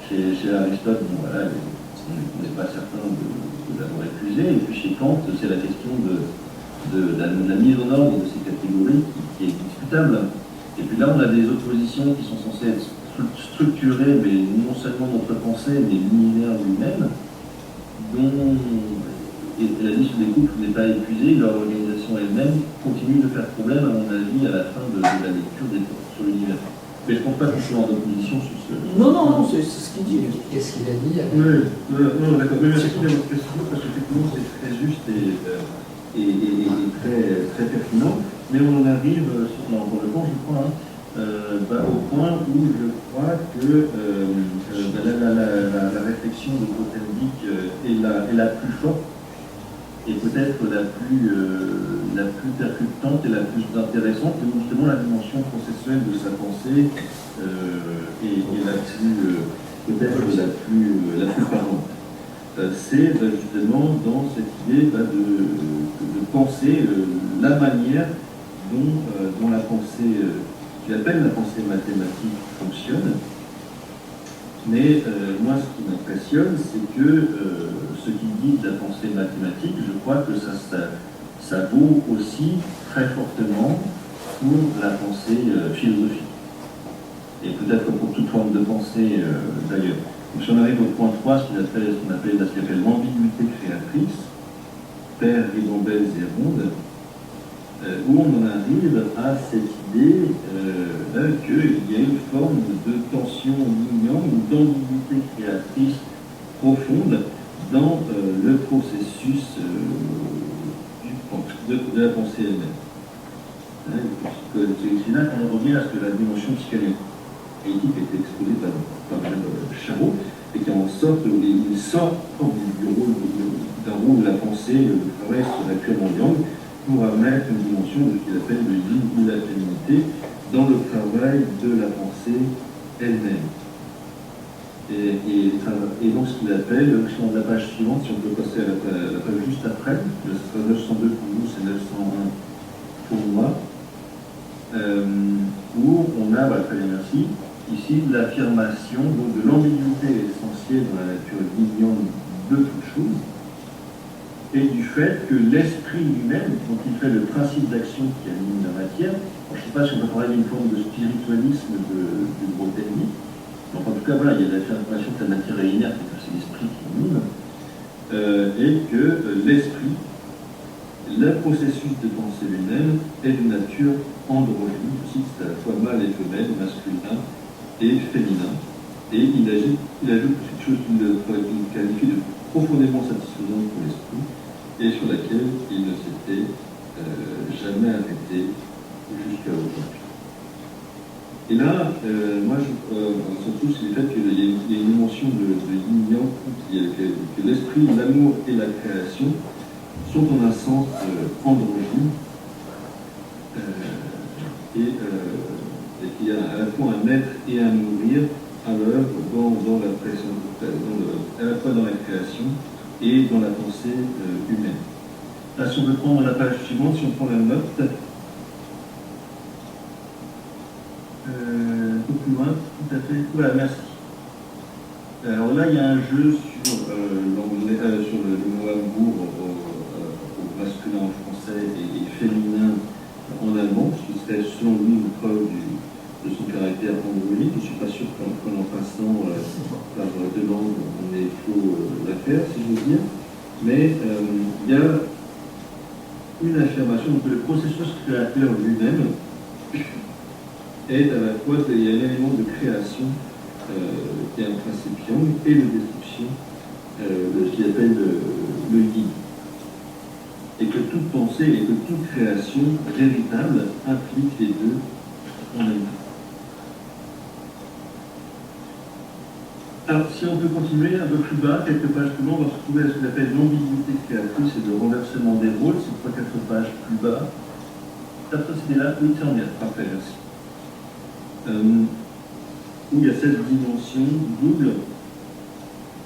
Chez Aristote, bon, voilà, on n'est pas certain de l'avoir épuisé. Et puis chez Kant, c'est la question de la mise en ordre de ces catégories qui est discutable. Et puis là, on a des oppositions qui sont censées être structurées, mais non seulement notre pensée, mais l'univers lui-même, dont la liste des couples n'est pas épuisée, leur organisation elle-même continue de faire problème, à mon avis, à la fin de la lecture des cours sur l'univers. Mais je ne pense pas qu'ils soient en opposition sur ce... Non, c'est ce qu'il dit. Qu'est-ce qu'il a dit Oui, non, d'accord. Mais merci de votre question, parce qu'effectivement, c'est très juste et très, très pertinent. Mais on en arrive, pour le temps, je crois, au point où je crois que la réflexion de Grothendieck est la plus forte est peut-être la plus percutante et la plus intéressante, et où justement la dimension processuelle de sa pensée est la plus, peut-être la plus parlante. C'est justement dans cette idée de penser la manière dont la pensée, qu'il appelle la pensée mathématique, fonctionne. Mais moi, ce qui m'impressionne, c'est que ce qu'il dit de la pensée mathématique, je crois que ça vaut aussi très fortement pour la pensée philosophique. Et peut-être pour toute forme de pensée d'ailleurs. Donc, si on arrive au point 3, ce qu'on appelle l'ambiguïté créatrice, Père, Ribambelle et Ronde, où on en arrive à cette idée qu'il y a une forme de tension yin-yang ou d'ambiguïté créatrice profonde dans le processus de la pensée elle-même. C'est là qu'on revient à ce que la dimension psychanalytique a été exposée par Charot, et qu'en sorte, il sort d'un rôle de la pensée, le travail sur la pure yang, pour mettre une dimension de ce qu'il appelle le yin ou la féminité dans le travail de la pensée elle-même. Et donc ce qu'il appelle, sur la page suivante, si on peut passer à la page juste après, ce sera 902 pour vous, c'est 901 pour moi, où on a, très bien merci, ici l'affirmation de l'ambiguïté essentielle dans la nature yin-yang de toute chose, et du fait que l'esprit lui-même, dont il fait le principe d'action qui anime la matière, je ne sais pas si on peut parler d'une forme de spiritualisme du gros technique, donc en tout cas, voilà, il y a l'affirmation que la matière est inerte, que c'est l'esprit qui anime, et que l'esprit, le processus de pensée lui-même, est de nature androgyne, aussi c'est à la fois mâle et femelle, masculin et féminin, et il ajoute quelque chose qu'il qualifie de profondément satisfaisante pour l'esprit, et sur laquelle il ne s'était jamais arrêté jusqu'à aujourd'hui. Et là, moi, surtout, c'est le fait qu'il y a une dimension de yin-yang, que l'esprit, l'amour et la création sont en un sens androgyne, et qu'il y a à la fois un être et un nourrir à l'œuvre dans la création, à la fois dans la création et dans la pensée humaine. Là, si on veut prendre la page suivante, si on prend la note, un peu plus loin, tout à fait, voilà, merci. Alors là, il y a un jeu sur le mot amour au masculin en français et féminin en allemand, ce qui serait selon lui une preuve de son caractère androgyne. Je ne suis pas sûr qu'en passant par deux langues, on ait faut la faire, si je veux dire. Mais il y a une affirmation, donc le processus créateur lui-même est à la fois, il y a un élément de création qui est un principe yang et de destruction, ce qu'il appelle le yin. Et que toute pensée et que toute création véritable implique les deux en même temps. Alors, si on peut continuer un peu plus bas, quelques pages plus bas, on va se retrouver à ce qu'on appelle l'ambiguïté créatrice et le renversement des rôles. C'est 3-4 pages plus bas. Après, c'était là, oui, c'est en bien. Parfait, merci. Où il y a cette dimension double.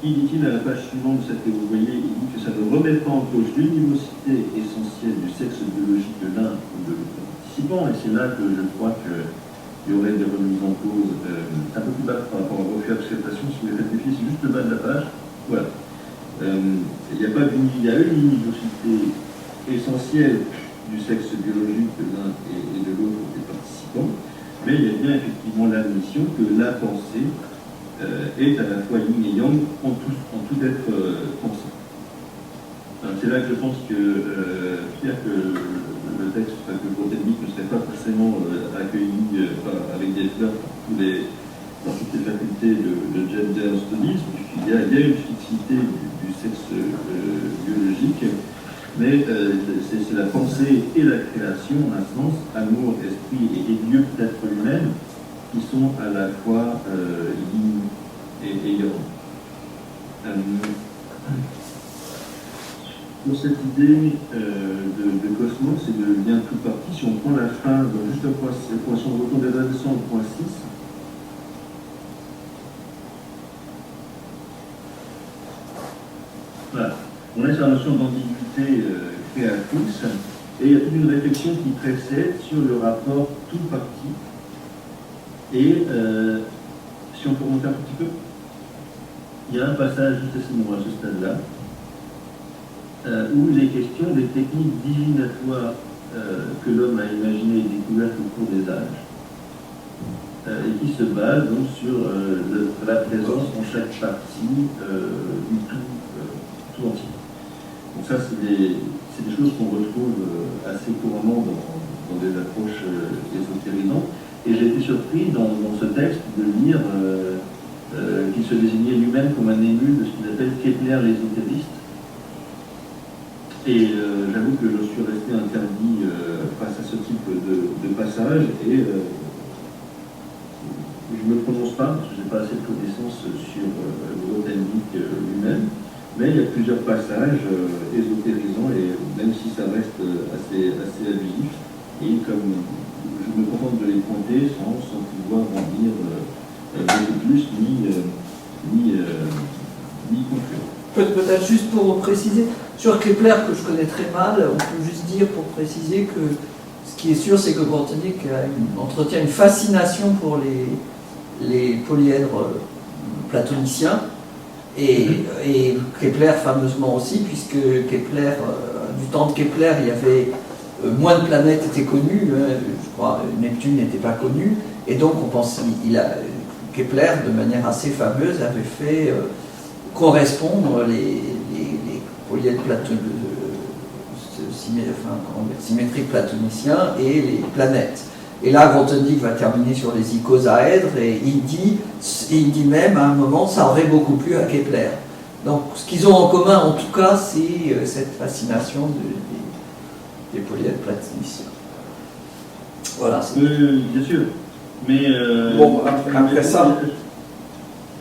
Il dit-il à la page suivante de cette que vous voyez, il dit que ça ne remet pas en cause l'univocité essentielle du sexe biologique de l'un ou de l'autre participant, et c'est là que je crois qu'il y aurait des remises en cause un peu plus bas par rapport au refus d'acceptation. Si vous faites des filles, c'est juste le bas de la page. Voilà. Il y a une univocité essentielle du sexe biologique de l'un et de l'autre des participants, mais il y a bien effectivement l'admission que la pensée est à la fois yin et yang en tout être pensé. C'est là que je pense que le texte, que le cours technique ne serait pas forcément accueilli avec des fleurs dans toutes les facultés de gender studies, puisqu'il y a une fixité du sexe biologique, mais c'est la pensée et la création, en un sens, amour, esprit et lieu peut-être lui-même, qui sont à la fois yin et yang. pour cette idée de cosmos et de lien tout parti, si on prend la fin, juste le point, si on retourne des adolescents au point 6, voilà. On est sur la notion d'ambiguïté créatrice, et il y a toute une réflexion qui précède sur le rapport tout parti. Et si on peut remonter un petit peu, il y a un passage juste à ce stade-là, où il est question des techniques divinatoires que l'homme a imaginées et découvertes au cours des âges, et qui se basent donc sur la présence en chaque partie du tout entier. Donc ça, c'est des choses qu'on retrouve assez couramment dans des approches ésotérisantes. Et j'ai été surpris dans ce texte de lire qu'il se désignait lui-même comme un ému de ce qu'il appelle Kepler l'ésotériste. Et j'avoue que je suis resté interdit face à ce type de passage, et je ne me prononce pas, parce que je n'ai pas assez de connaissances sur le Grothendieck lui-même, mais il y a plusieurs passages ésotérisants, et même si ça reste assez abusif, et comme je me contente de les pointer sans pouvoir en dire beaucoup plus, ni conclure. Peut-être juste pour préciser, sur Kepler, que je connais très mal, on peut juste dire pour préciser que ce qui est sûr, c'est que Grothendieck entretient une fascination pour les polyèdres platoniciens, et Kepler fameusement aussi, puisque Kepler, du temps de Kepler, il y avait moins de planètes étaient connues, je crois Neptune n'était pas connu, et donc on pense Kepler, de manière assez fameuse, avait fait correspondre les polyèdres symétriques platoniciens et les planètes. Et là, Grothendieck va terminer sur les icosaèdres, et il dit même à un moment, ça aurait beaucoup plu à Kepler. Donc ce qu'ils ont en commun, en tout cas, c'est cette fascination des polyèdres platoniciens. Voilà. Bien sûr. Mais bon, après ça.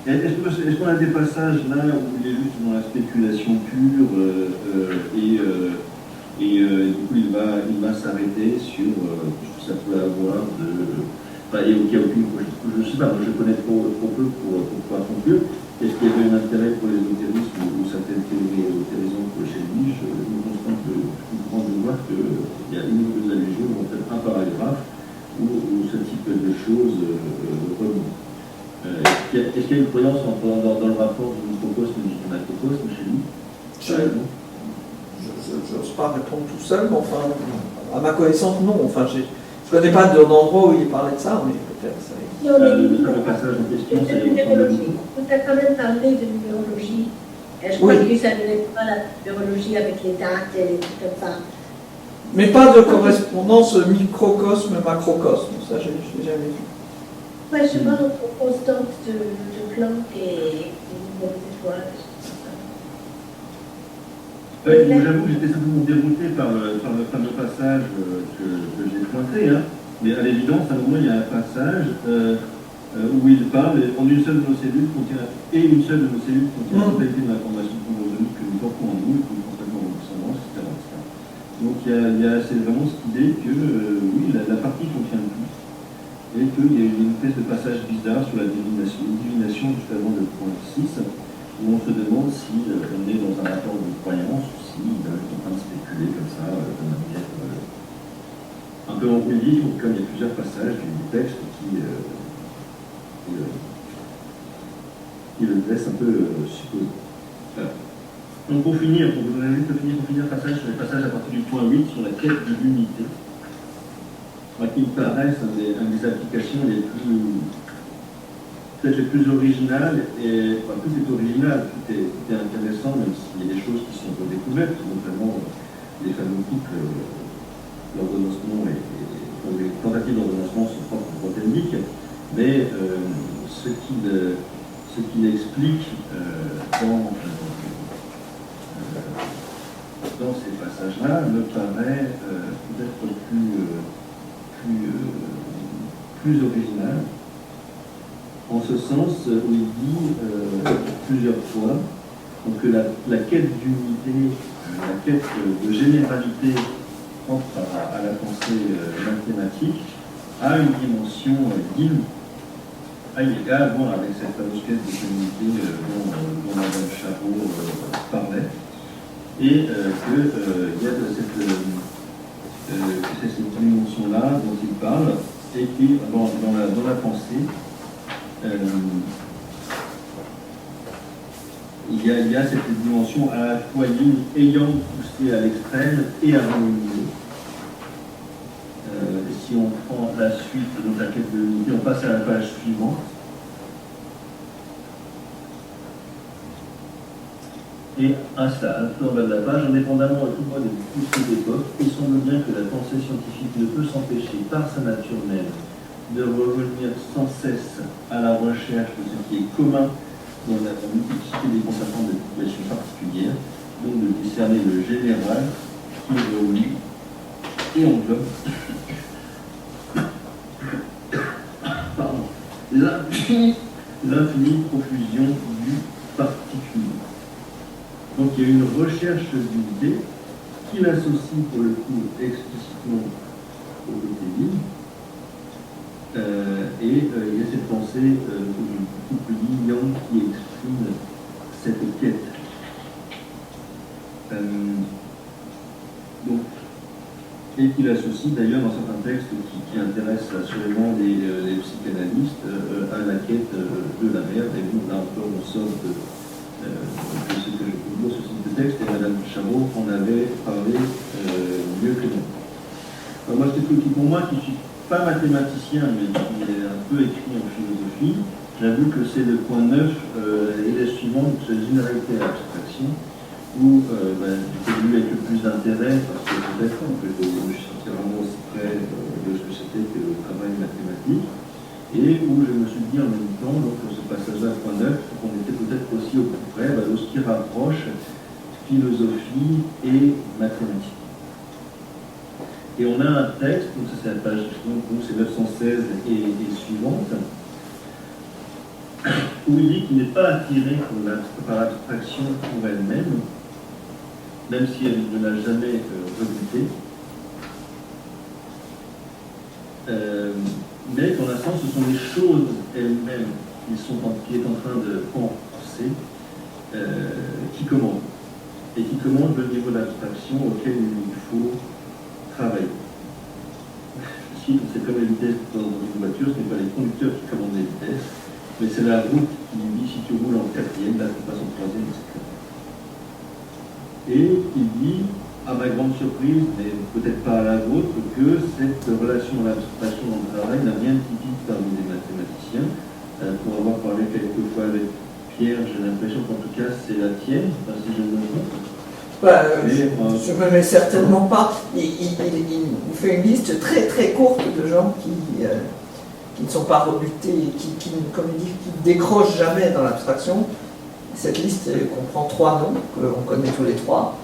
Est-ce qu'on a des passages là où il est juste dans la spéculation pure et du coup il va s'arrêter sur ce que ça peut avoir et il n'y a aucune. Je ne sais pas, je connais trop peu pour pouvoir conclure. Est-ce qu'il y avait un intérêt pour l'ésotérisme ou certaines théories ésotérisantes chez lui? Je me constate que je comprends de voir qu'il y a une ou deux allusions, ou peut-être un paragraphe, où ce type de choses remontent. Est-ce qu'il y a une croyance dans le rapport du microcosme et du macrocosme chez lui? Je n'ose pas répondre tout seul, mais enfin, à ma connaissance, non. Enfin, je ne connais pas d'endroit où il parlait de ça, mais peut-être ça. Le passage en question, c'est numérologie. Tu as quand même parlé de numérologie. Je crois que ça ne n'est pas la numérologie avec les dates et les trucs comme ça. Mais pas de correspondance microcosme-macrocosme, ça je n'ai jamais vu. Ouais, je parle aux constantes de Planck et des étoiles. J'avoue que j'étais simplement dérouté par le fameux passage que j'ai pointé, hein. Mais à l'évidence, à un moment, il y a un passage où il parle, en une seule de nos cellules contient, et une seule de nos cellules contient la totalité de l'information chromosomique que nous portons en nous, et que nous constatons en descendance, etc. Donc c'est vraiment cette idée que, oui, la partie contient tout, et qu'il y a une espèce de passage bizarre sur la divination juste avant le point 6, où on se demande si on est dans un rapport de croyance, ou si on est en train de spéculer comme ça, de manière un peu embellie, comme il y a plusieurs passages du texte qui le laissent un peu supposer. Voilà. Donc pour finir, pour vous donner finir passage sur les passages à partir du point 8 sur la quête de l'unité, qui me paraissent une des applications peut-être les plus originales, et tout est original, tout est intéressant, même s'il y a des choses qui sont redécouvertes, notamment les fameux couples, l'ordonnancement et les tentatives d'ordonnancement sont propres au Grothendieck, mais ce qu'il explique dans ces passages-là me paraît peut-être plus original, en ce sens où il dit plusieurs fois donc, que la quête d'unité la quête de généralité propre à la pensée mathématique a une dimension guide à voir avec cette fameuse quête de communauté dont Madame Chabot parlait, et qu'il y a cette dimension-là dont il parle, et qui, dans la pensée, il y a cette dimension à la fois ayant poussé à l'extrême et harmonisé. Si on prend la suite de la quête de l'unité, on passe à la page suivante. Et à ça, en bas de la page, indépendamment à tout point des poussées d'époque, il semble bien que la pensée scientifique ne peut s'empêcher, par sa nature même, de revenir sans cesse à la recherche de ce qui est commun dans la multiplicité des comportements de populations particulières, donc de discerner le général qui réunit et englobe l'infinie profusion du particulier. Donc il y a une recherche d'unité qui l'associe pour le coup explicitement au côté libre. Et il y a cette pensée du couple yin-yang qui exprime cette quête. Donc, et qui l'associe d'ailleurs dans certains textes qui intéressent assurément les psychanalystes à la quête de la mère. Et bon, là encore, on sort de ce que je peux dire sur ce texte, et Madame Chabot en avait parlé mieux que moi. Alors moi, pour moi, qui ne suis pas mathématicien, mais qui est un peu écrit en philosophie, j'avoue que c'est le point 9 et la suivante, c'est la généralité à l'abstraction, où j'ai lu avec le plus d'intérêt, parce que peut-être en fait, je suis sorti vraiment aussi près de ce que c'était que le travail mathématique, et où je me suis dit en même temps, donc ce passage-là, point 9, qu'on était peut-être aussi au plus près de ce qui rapproche philosophie et mathématiques. Et on a un texte, donc ça c'est la page, donc c'est 916 et suivante, où il dit qu'il n'est pas attiré par l'abstraction pour elle-même, même si elle ne l'a jamais rebuté, mais qu'en un sens, ce sont les choses elles-mêmes qui est en train de penser, qui commandent, et qui commandent le niveau d'abstraction auquel il faut travailler. Ici, c'est comme la vitesse dans une voiture, ce n'est pas les conducteurs qui commandent les vitesses, mais c'est la route qui dit si tu roules en quatrième, là tu passes en troisième, etc. Et il dit, à ma grande surprise, mais peut-être pas à la vôtre, que cette relation à l'abstraction dans le travail n'a rien de typique parmi les mathématiciens. Pour avoir parlé quelques fois avec Pierre, j'ai l'impression qu'en tout cas c'est la tienne, si je me trompe. Je ne me mets certainement pas. Il fait une liste très très courte de gens qui ne sont pas rebutés, comme il dit, qui ne décrochent jamais dans l'abstraction. Cette liste comprend 3 noms, qu'on connaît tous les 3.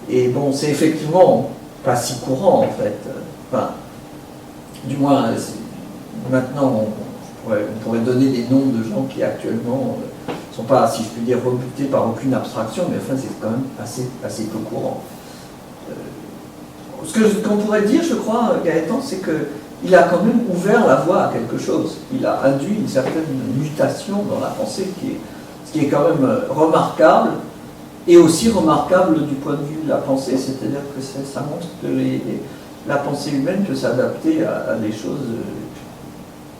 Et bon, c'est effectivement pas si courant en fait. Enfin, du moins, maintenant, on pourrait donner des noms de gens qui actuellement ne sont pas, si je puis dire, rebutés par aucune abstraction, mais enfin, c'est quand même assez peu courant. Ce qu'on pourrait dire, je crois, Gaëtan, c'est qu'il a quand même ouvert la voie à quelque chose. Il a induit une certaine mutation dans la pensée, ce qui est quand même remarquable, et aussi remarquable du point de vue de la pensée, c'est-à-dire que ça montre que la pensée humaine peut s'adapter à des choses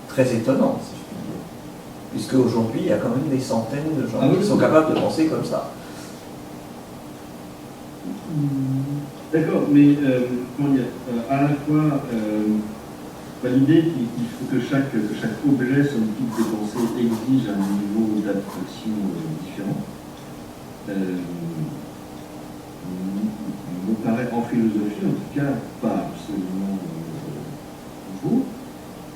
très étonnantes, si je puis dire. Puisque aujourd'hui, il y a quand même des centaines de gens qui sont capables de penser comme ça. D'accord, mais comment dire, à la fois, l'idée qu'il faut que chaque objet, somme toute des pensées, exige un niveau d'abstraction différent, me paraît en philosophie, en tout cas, pas absolument nouveau,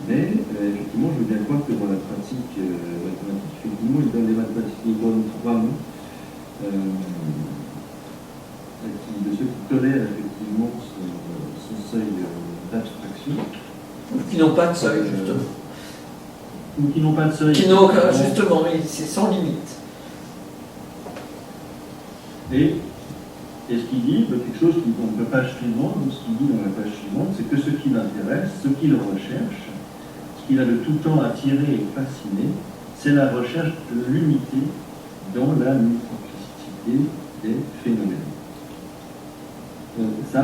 mais effectivement, je veux bien croire que dans la pratique mathématique, effectivement, il donne des mathématiques, il donne 3 noms, de ceux qui tolèrent effectivement son seuil d'abstraction. Qui n'ont pas de seuil, justement. Ou qui n'ont pas de seuil. Qui n'ont aucun, justement, c'est sans limite. Et Et ce qu'il dit, quelque chose qui dans la page suivante, ce qu'il dit dans la page suivante, c'est que ce qui l'intéresse, ce qu'il recherche, ce qu'il a de tout temps attiré et fasciné, c'est la recherche de l'unité dans la multiplicité des phénomènes. Donc ça,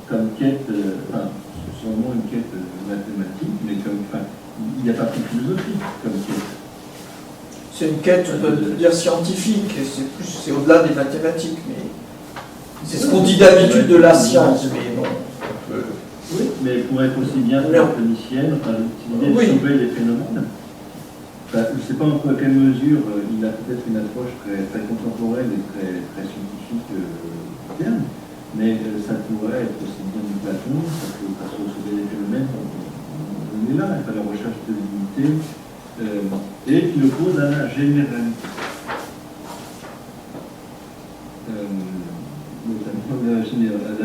comme quête, c'est vraiment une quête mathématique, mais il n'y a pas plus philosophique comme quête. C'est une quête, on peut dire, scientifique, c'est au-delà des mathématiques, mais c'est ce qu'on dit d'habitude de la science, mais bon. Oui, mais pour être aussi bien platonicienne, l'idée de sauver les phénomènes. Je ne sais pas à quelle mesure il a peut-être une approche très contemporaine et très scientifique moderne, mais ça pourrait être aussi bien du Platon, ça peut sauver les phénomènes, on est là, à la recherche de l'unité, et qui l'oppose à la généralité. Notamment à la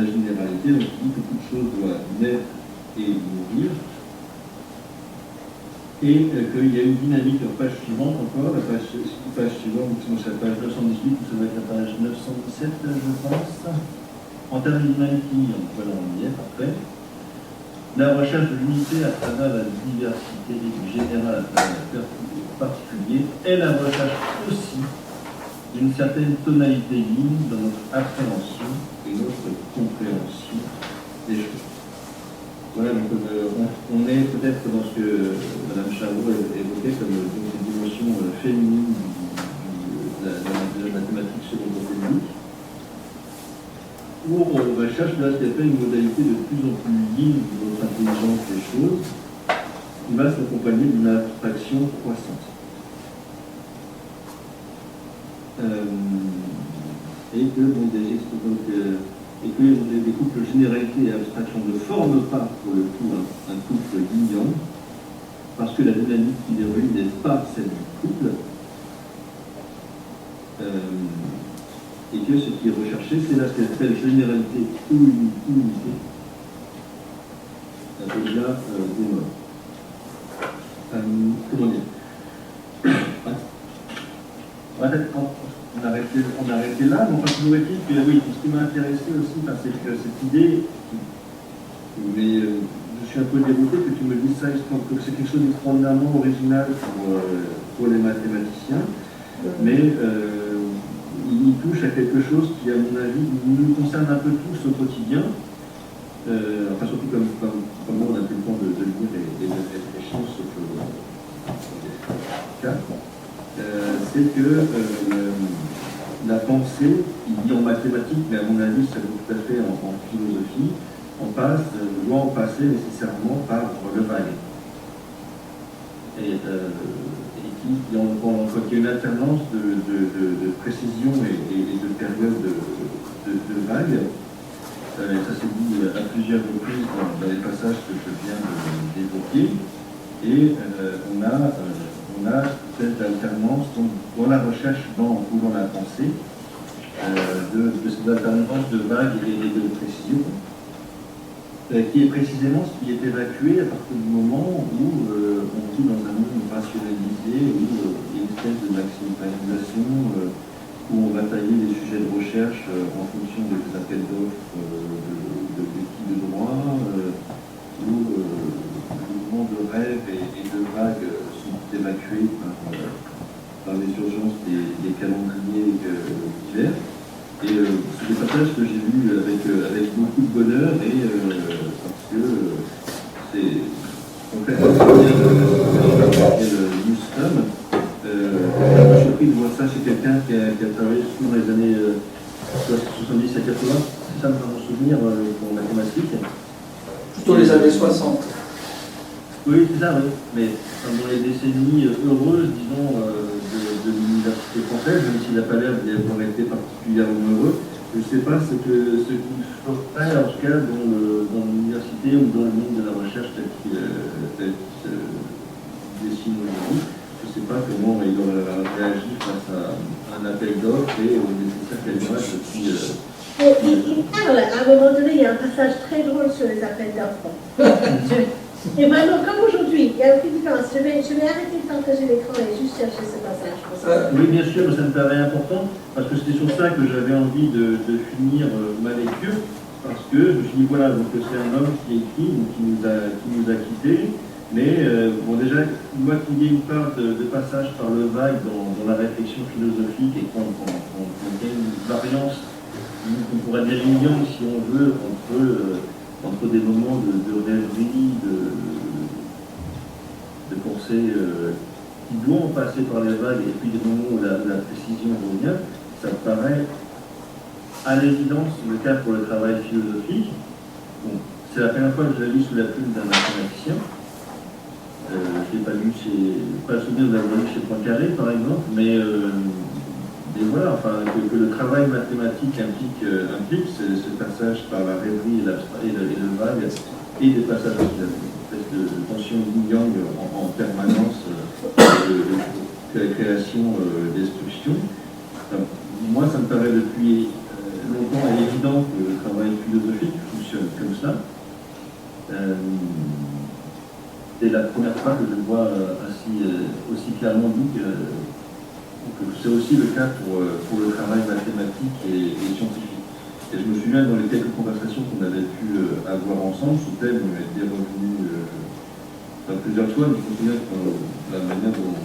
généralité, donc il dit que toute chose doit naître et mourir, et qu'il y a une dynamique, la page suivante encore, la page suivante, c'est la page 918, ça va être la page 917, je pense. En termes de dynamique, voilà, on y est, après. La recherche de l'unité à travers la diversité et du général à travers le particulier est la recherche aussi d'une certaine tonalité ligne dans notre appréhension et notre compréhension des choses. Voilà, donc on est peut-être dans ce que Mme Charot évoquait comme une dimension féminine de la mathématique secondaire, où on recherche là ce qu'on appelle une modalité de plus en plus ligne de notre intelligence des choses, qui va s'accompagner d'une abstraction croissante. Et que des couples généralité et abstraction ne forment pas pour le coup un couple yin-yang, parce que la dynamique qui les relie n'est pas celle du couple, et que ce qui est recherché, c'est ce qu'on appelle généralité ou unité, au-delà des modes. Comment dire? On a arrêté là, mais enfin, toujours est-il que oui, ce qui m'a intéressé aussi, c'est que cette idée, mais je suis un peu dérouté que tu me dises ça, que c'est quelque chose d'extraordinairement original pour les mathématiciens, mais il touche à quelque chose qui, à mon avis, nous concerne un peu tous au quotidien, enfin surtout comme moi, on a plus le temps de lire et de réfléchir sur ce cas. C'est que la pensée, il dit en mathématiques, mais à mon avis, ça vaut tout à fait en philosophie, doit en passer nécessairement par le vague. Et il y a une alternance de précision et de période de vague. Ça s'est dit à plusieurs reprises dans les passages que je viens d'évoquer. Et on a cette alternance dans la recherche ou dans la pensée de cette alternance de vague et de précision, qui est précisément ce qui est évacué à partir du moment où on vit dans un monde rationalisé, où il y a une espèce de maximalisation, où on va tailler les sujets de recherche en fonction des appels d'offres de droit, où le mouvement de rêve et de vagues sont évacués par les urgences des calendriers divers. Et c'est des passages que j'ai lus avec beaucoup de bonheur, et parce que c'est complètement bien dans lequel nous sommes. Je suis surpris de voir ça chez quelqu'un qui a travaillé surtout dans les années 70 à 80, c'est ça mon souvenir pour mathématiques. Plutôt les années 60. Oui, c'est ça, oui. Mais dans les décennies heureuses, disons, de l'université française, même s'il n'a pas l'air d'avoir été particulièrement heureux, je ne sais pas ce qu'il ferait, en tout cas, dans l'université ou dans le monde de la recherche tel qu'il se dessine aujourd'hui. Je ne sais pas comment il aurait réagi face à un appel d'offres et au nécessaire calibrage depuis... Il parle, à un moment donné, il y a un passage très drôle sur les appels d'offres. Et vraiment, comme aujourd'hui, il n'y a aucune différence. Je vais arrêter de partager l'écran et juste chercher ce passage. Oui, bien sûr, ça me paraît important, parce que c'était sur ça que j'avais envie de finir ma lecture, parce que je me suis dit, voilà, donc c'est un homme qui écrit, donc qui nous a quittés, mais bon, déjà, moi qu'il y ait une part de passage par le vague dans la réflexion philosophique et qu'on ait une variance, qu'on pourrait dire une union, si on veut, entre des moments de rêverie, de pensée qui doivent passer par les vagues et puis des moments où la précision revient, ça me paraît à l'évidence le cas pour le travail philosophique. Bon, c'est la première fois que je l'ai lu sous la plume d'un mathématicien. Je n'ai pas lu pas le souvenir de l'avoir lu chez Poincaré par exemple, mais voilà, enfin, que le travail mathématique implique ce passage par la rêverie et le vague, et des passages avec une espèce de tension yin-yang en permanence, de création, destruction. Enfin, moi, ça me paraît depuis longtemps évident que le travail philosophique fonctionne comme ça. C'est la première fois que je vois aussi clairement dit que c'est aussi le cas pour le travail mathématique et scientifique. Et je me souviens dans les quelques conversations qu'on avait pu avoir ensemble, ce thème était revenu plusieurs fois, mais je me souviens que la manière dont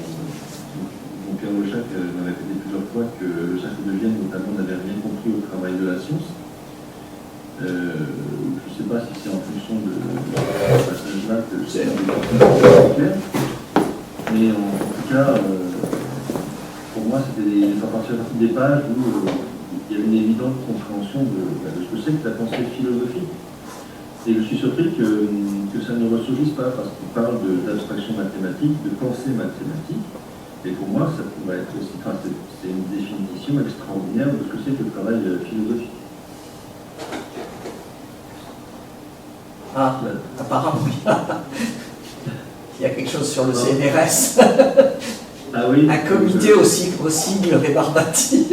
Pierre Lechac m'avait répété plusieurs fois que le Château de Vienne notamment n'avait rien compris au travail de la science. Je ne sais pas si c'est en fonction de ce passage-là que c'est clair, mais en tout cas, pour moi, c'était à partir des pages où il y avait une évidente compréhension de ce que c'est que la pensée philosophique. Et je suis surpris que ça ne ressurgisse pas, parce qu'on parle d'abstraction mathématique, de pensée mathématique. Et pour moi, ça pourrait être aussi, c'est une définition extraordinaire de ce que c'est que le travail philosophique. Ah, apparemment, il y a quelque chose sur le CNRS. Ah oui, un comité aussi rébarbatif.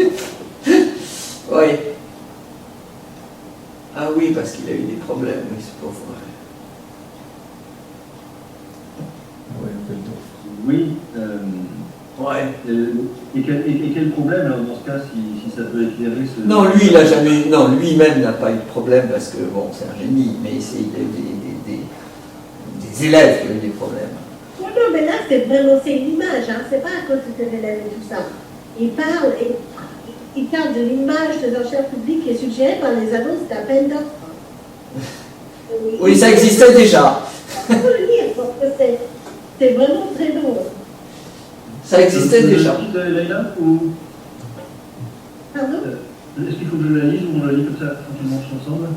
Oui. Ah oui, parce qu'il a eu des problèmes, oui, c'est pas vrai. Oui. Ouais. Et quel problème, alors, dans ce cas, si ça peut éclairer ce... Non, lui, il a jamais... Non, lui-même n'a pas eu de problème parce que, bon, c'est un génie, mais il a eu des élèves qui ont eu des problèmes. Non, mais là, c'est une image, hein. C'est pas à cause de l'élève et tout ça. Il parle de l'image des enchères publiques qui est suggérée par les annonces d'appel d'offres. Oui, ça existait déjà. Il faut le lire, parce que c'est vraiment très long. Ça existait déjà. Pardon? Est-ce qu'il faut que je la lise ou on la lit comme ça, tranquillement, ensemble?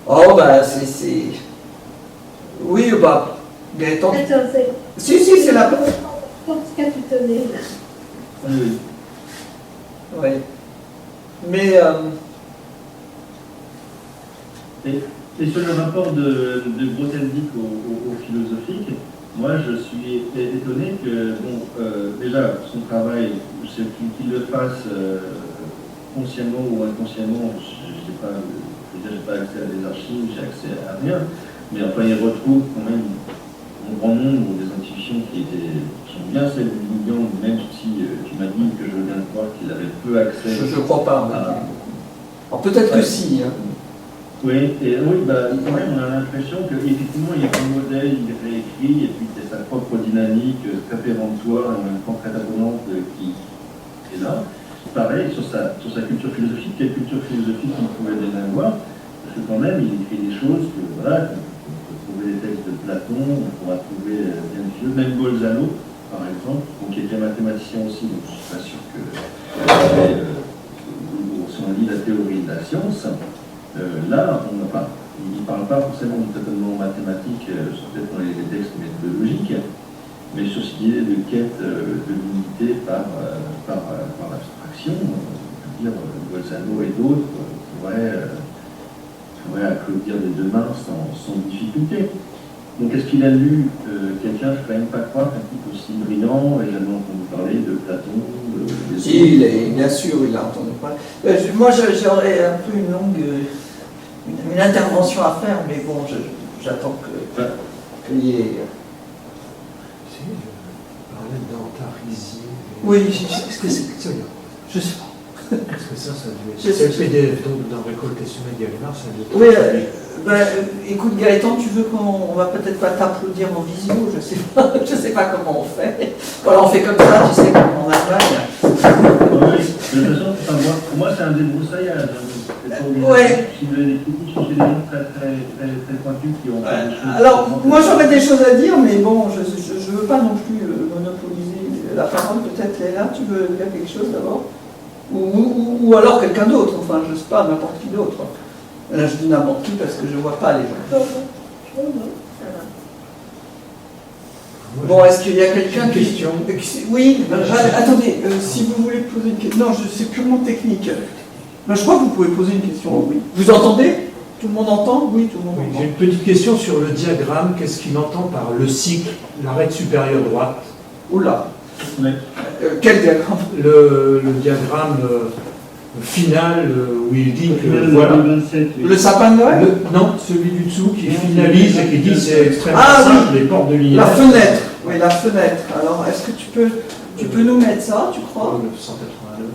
Oh, bah, c'est... Oui, bah, Gaëtan. Attends, c'est... Si, c'est la... Porte capitonné, là. Oui. Oui. Mais... Et sur le rapport de Grothendieck au philosophique, moi je suis étonné que, bon, déjà, son travail, qu'il le fasse consciemment ou inconsciemment, je n'ai pas accès à des archives, j'ai accès à rien, mais enfin il retrouve quand même un grand nombre des institutions qui sont bien celles du Lignon, même si tu m'as dit que je viens de voir qu'il avait peu accès. Je ne crois pas. Alors peut-être que si. Hein. Oui, quand même on a l'impression qu'effectivement il y a un modèle, il réécrit, et puis il y a sa propre dynamique très péremptoire, en même temps très abondante qui est là. Pareil, sur sa culture philosophique, quelle culture philosophique il pouvait bien avoir, parce que quand même il écrit des choses que, voilà, on peut trouver les textes de Platon, on pourra trouver bien de philosophes, même Bolzano, par exemple, qui était mathématicien aussi, donc je suis pas sûr que si on lit la théorie de la science, là, il ne parle pas forcément du tâtonnement mathématique, peut-être dans les textes méthodologiques, mais sur cette idée de quête de l'unité par l'abstraction. On peut dire Bolzano et d'autres pourraient applaudir des deux mains sans difficulté. Donc est-ce qu'il a lu quelqu'un, je ne peux même pas croire, qu'un type aussi brillant, et jamais entendu parler de Platon, Si, bien sûr, il a entendu parler. Moi, j'aurais un peu une intervention à faire, mais bon, j'attends que Il est- Si, je parlais d'Antarisier. Oui, est-ce que c'est. Ça, Je sais pas. Est-ce que ça devait Je être. C'est sais- le PDF donc dans Récolte et Sommet Gallimard, ça doit être. Oui, écoute Gaëtan, tu veux qu'on va peut-être pas t'applaudir en visio, je sais pas, je sais pas comment on fait. Voilà, on fait comme ça, tu sais, comme en Allemagne. Oui, de toute façon, pour moi, c'est un débroussaillage. Ouais. Si vous avez des critiques, c'est des gens très pointus qui ont. Alors, moi j'aurais des choses à dire, mais bon, je veux pas non plus monopoliser la parole. Peut-être Léla, tu veux dire quelque chose d'abord ou alors quelqu'un d'autre, enfin, je sais pas, n'importe qui d'autre. Là, je dis n'importe qui parce que je vois pas les gens. Ça va. Bon, est-ce qu'il y a quelqu'un Une question. Oui, attendez, si vous voulez poser une question. Non, c'est purement technique. Ben, je crois que vous pouvez poser une question, oui. Vous entendez? Tout le monde entend? Oui, tout le monde Oui, entend. j'ai une petite question sur le diagramme. Qu'est-ce qu'il entend par le cycle, l'arête supérieure droite? Oula, Ouais. quel diagramme? Le diagramme final où il dit que voilà. 27, oui. Le sapin de Noël? Non, celui du dessous qui finalise et qui dit c'est extrêmement Ah, oui. simple, les portes de l'IA. La fenêtre, oui, la fenêtre. Alors, est-ce que tu peux nous mettre ça, tu crois? 989,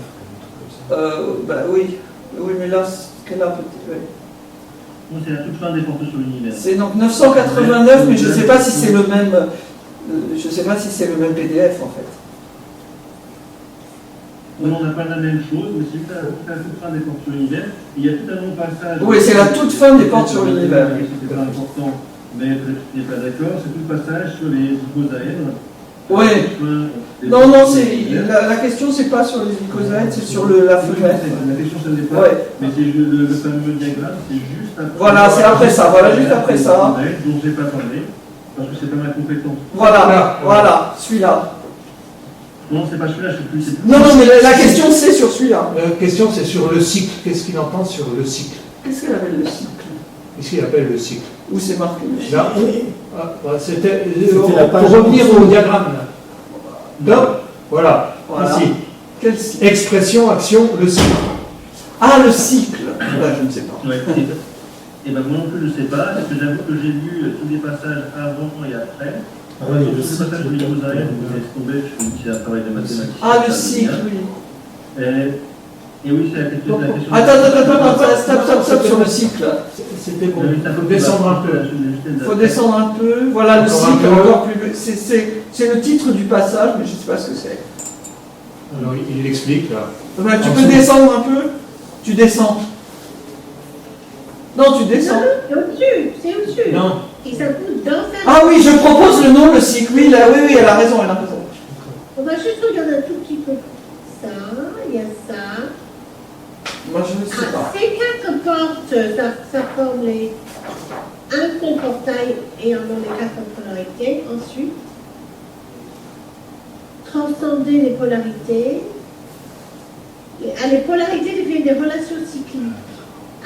comme ça. Bah oui, mais là, quelle heure peut-être? Non, c'est la toute fin des portes sur l'univers. C'est donc 989, mais je ne sais pas si c'est le même. Je sais pas si c'est le même PDF en fait. Non, on n'a pas la même chose, mais c'est la toute fin des portes sur l'univers. Il y a tout un long passage. Oui, c'est la toute fin des portes sur l'univers. C'était pas important, mais peut-être que tu n'es pas d'accord. C'est tout le passage sur les icosaèdres. Oui. Non, la question c'est pas sur les icosaèdres, c'est sur la fenêtre. La question c'est le départ, Ouais. mais c'est le fameux diagramme, c'est juste après. Voilà, c'est après ça, voilà, juste après ça. Dont j'ai pas parlé, parce que c'est pas ma compétence. Voilà, celui-là. Non, c'est pas celui-là, je sais plus. c'est plus- Non, mais la question c'est sur celui-là. La question c'est sur le cycle. Qu'est-ce qu'il entend sur le cycle? Qu'est-ce qu'elle appelle le cycle? Qu'est-ce qu'il appelle le cycle? Où c'est marqué? Là, c'était la page pour revenir au diagramme. Là. Donc, voilà. Voilà. Ici. Quel cycle? Expression, action, le cycle. Ah, le cycle. Je ne sais pas. Ouais, et ben moi non plus je sais pas, parce que j'avoue que j'ai lu tous les passages avant et après. Ah oui, Tous le les cycle, passages sur le l'icosaèdre, cycle. vous laisse tomber, je suis c'est un travail de mathématiques. Ah, le cycle, oui. Et oui, c'est la question. Attends, stop sur le cycle. C'était bon. Il faut descendre un peu. Il faut descendre un peu. Voilà, le Encore un cycle, peu. encore plus. C'est le titre du passage, mais je ne sais pas ce que c'est. Alors, il l'explique là. Ben, tu En peux dessous. descendre un peu? Tu descends. Non, tu descends. C'est au-dessus, c'est au-dessus. Non. Et ça coûte dans sa... Ah oui, je propose le nom, le cycle. Oui, oui, elle a raison, elle a raison. On va juste regarder un tout petit peu. Ça, il y a ça. Moi, je ne sais pas. Ces quatre portes, ça forme un seul portail et en ont les quatre polarités. Ensuite, transcender les polarités. Les polarités deviennent des relations cycliques.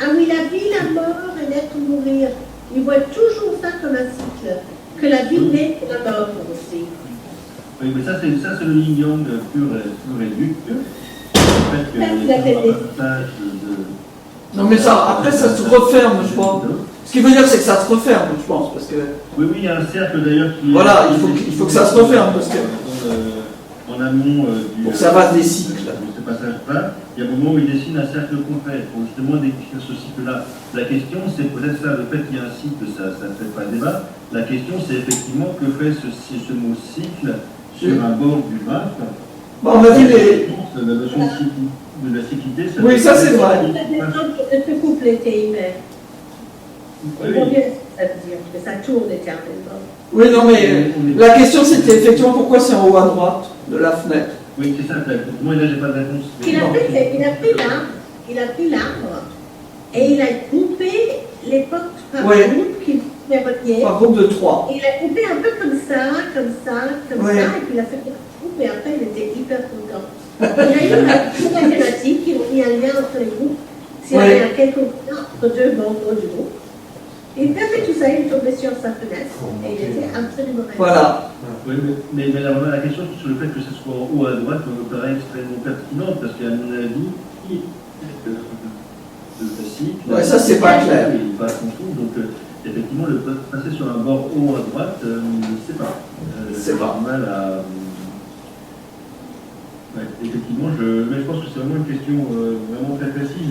Ah oui, la vie, la mort et naître ou mourir. Ils voient toujours ça comme un cycle. Que la vie naît et la mort aussi. Oui, mais ça c'est le yin yang pur et dur. En fait, que Ça, vous avez un des- passage de- Non, mais ça, après, ça se referme, je pense. Ce qui veut dire, c'est que ça se referme, je pense, parce que. Oui, il y a un cercle d'ailleurs qui. Voilà, il faut que ça se referme, parce que. En amont du. Pour que ça fasse des cycles. De ce passage-là, il y a un moment où il dessine un cercle complet pour justement décrire ce cycle-là. La question, c'est peut-être ça, le fait qu'il y ait un cycle, ça ne fait pas débat. La question, c'est effectivement que fait ce mot cycle sur un bord du map. Bon, on a dit les. La notion de la cyclité, ça. Oui, ça, c'est vrai. Ça dépend de se compléter, mais. Oui, Bon, bien, ça veut dire que ça tourne éternellement. Oui, non, mais la question, c'était effectivement pourquoi c'est en haut à droite de la fenêtre. Oui, c'est ça. Moi, là, j'ai pas de réponse. Il a pris l'arbre et il a coupé les portes par Oui. groupe qu'il pouvait relier. Par groupe de 3. Et il a coupé un peu comme ça, Oui. et puis il a fait un groupe, et après il était hyper content. Il a eu une mathématique, il a mis un lien entre les groupes, s'il y Oui. avait un quelconque lien entre deux membres du groupe. Il a fait tout ça, il est tombé sur sa fenêtre, et il était absolument raison. Voilà. Oui, mais la question sur le fait que ce soit en haut à droite me paraît extrêmement pertinente parce qu'à mon avis, le cycle. Ouais, ça, c'est pas clair. Il va à son tour, donc effectivement, le passer sur un bord haut à droite, je ne sais pas. C'est J'ai pas. mal à. Ouais, effectivement, mais je pense que c'est vraiment une question vraiment très précise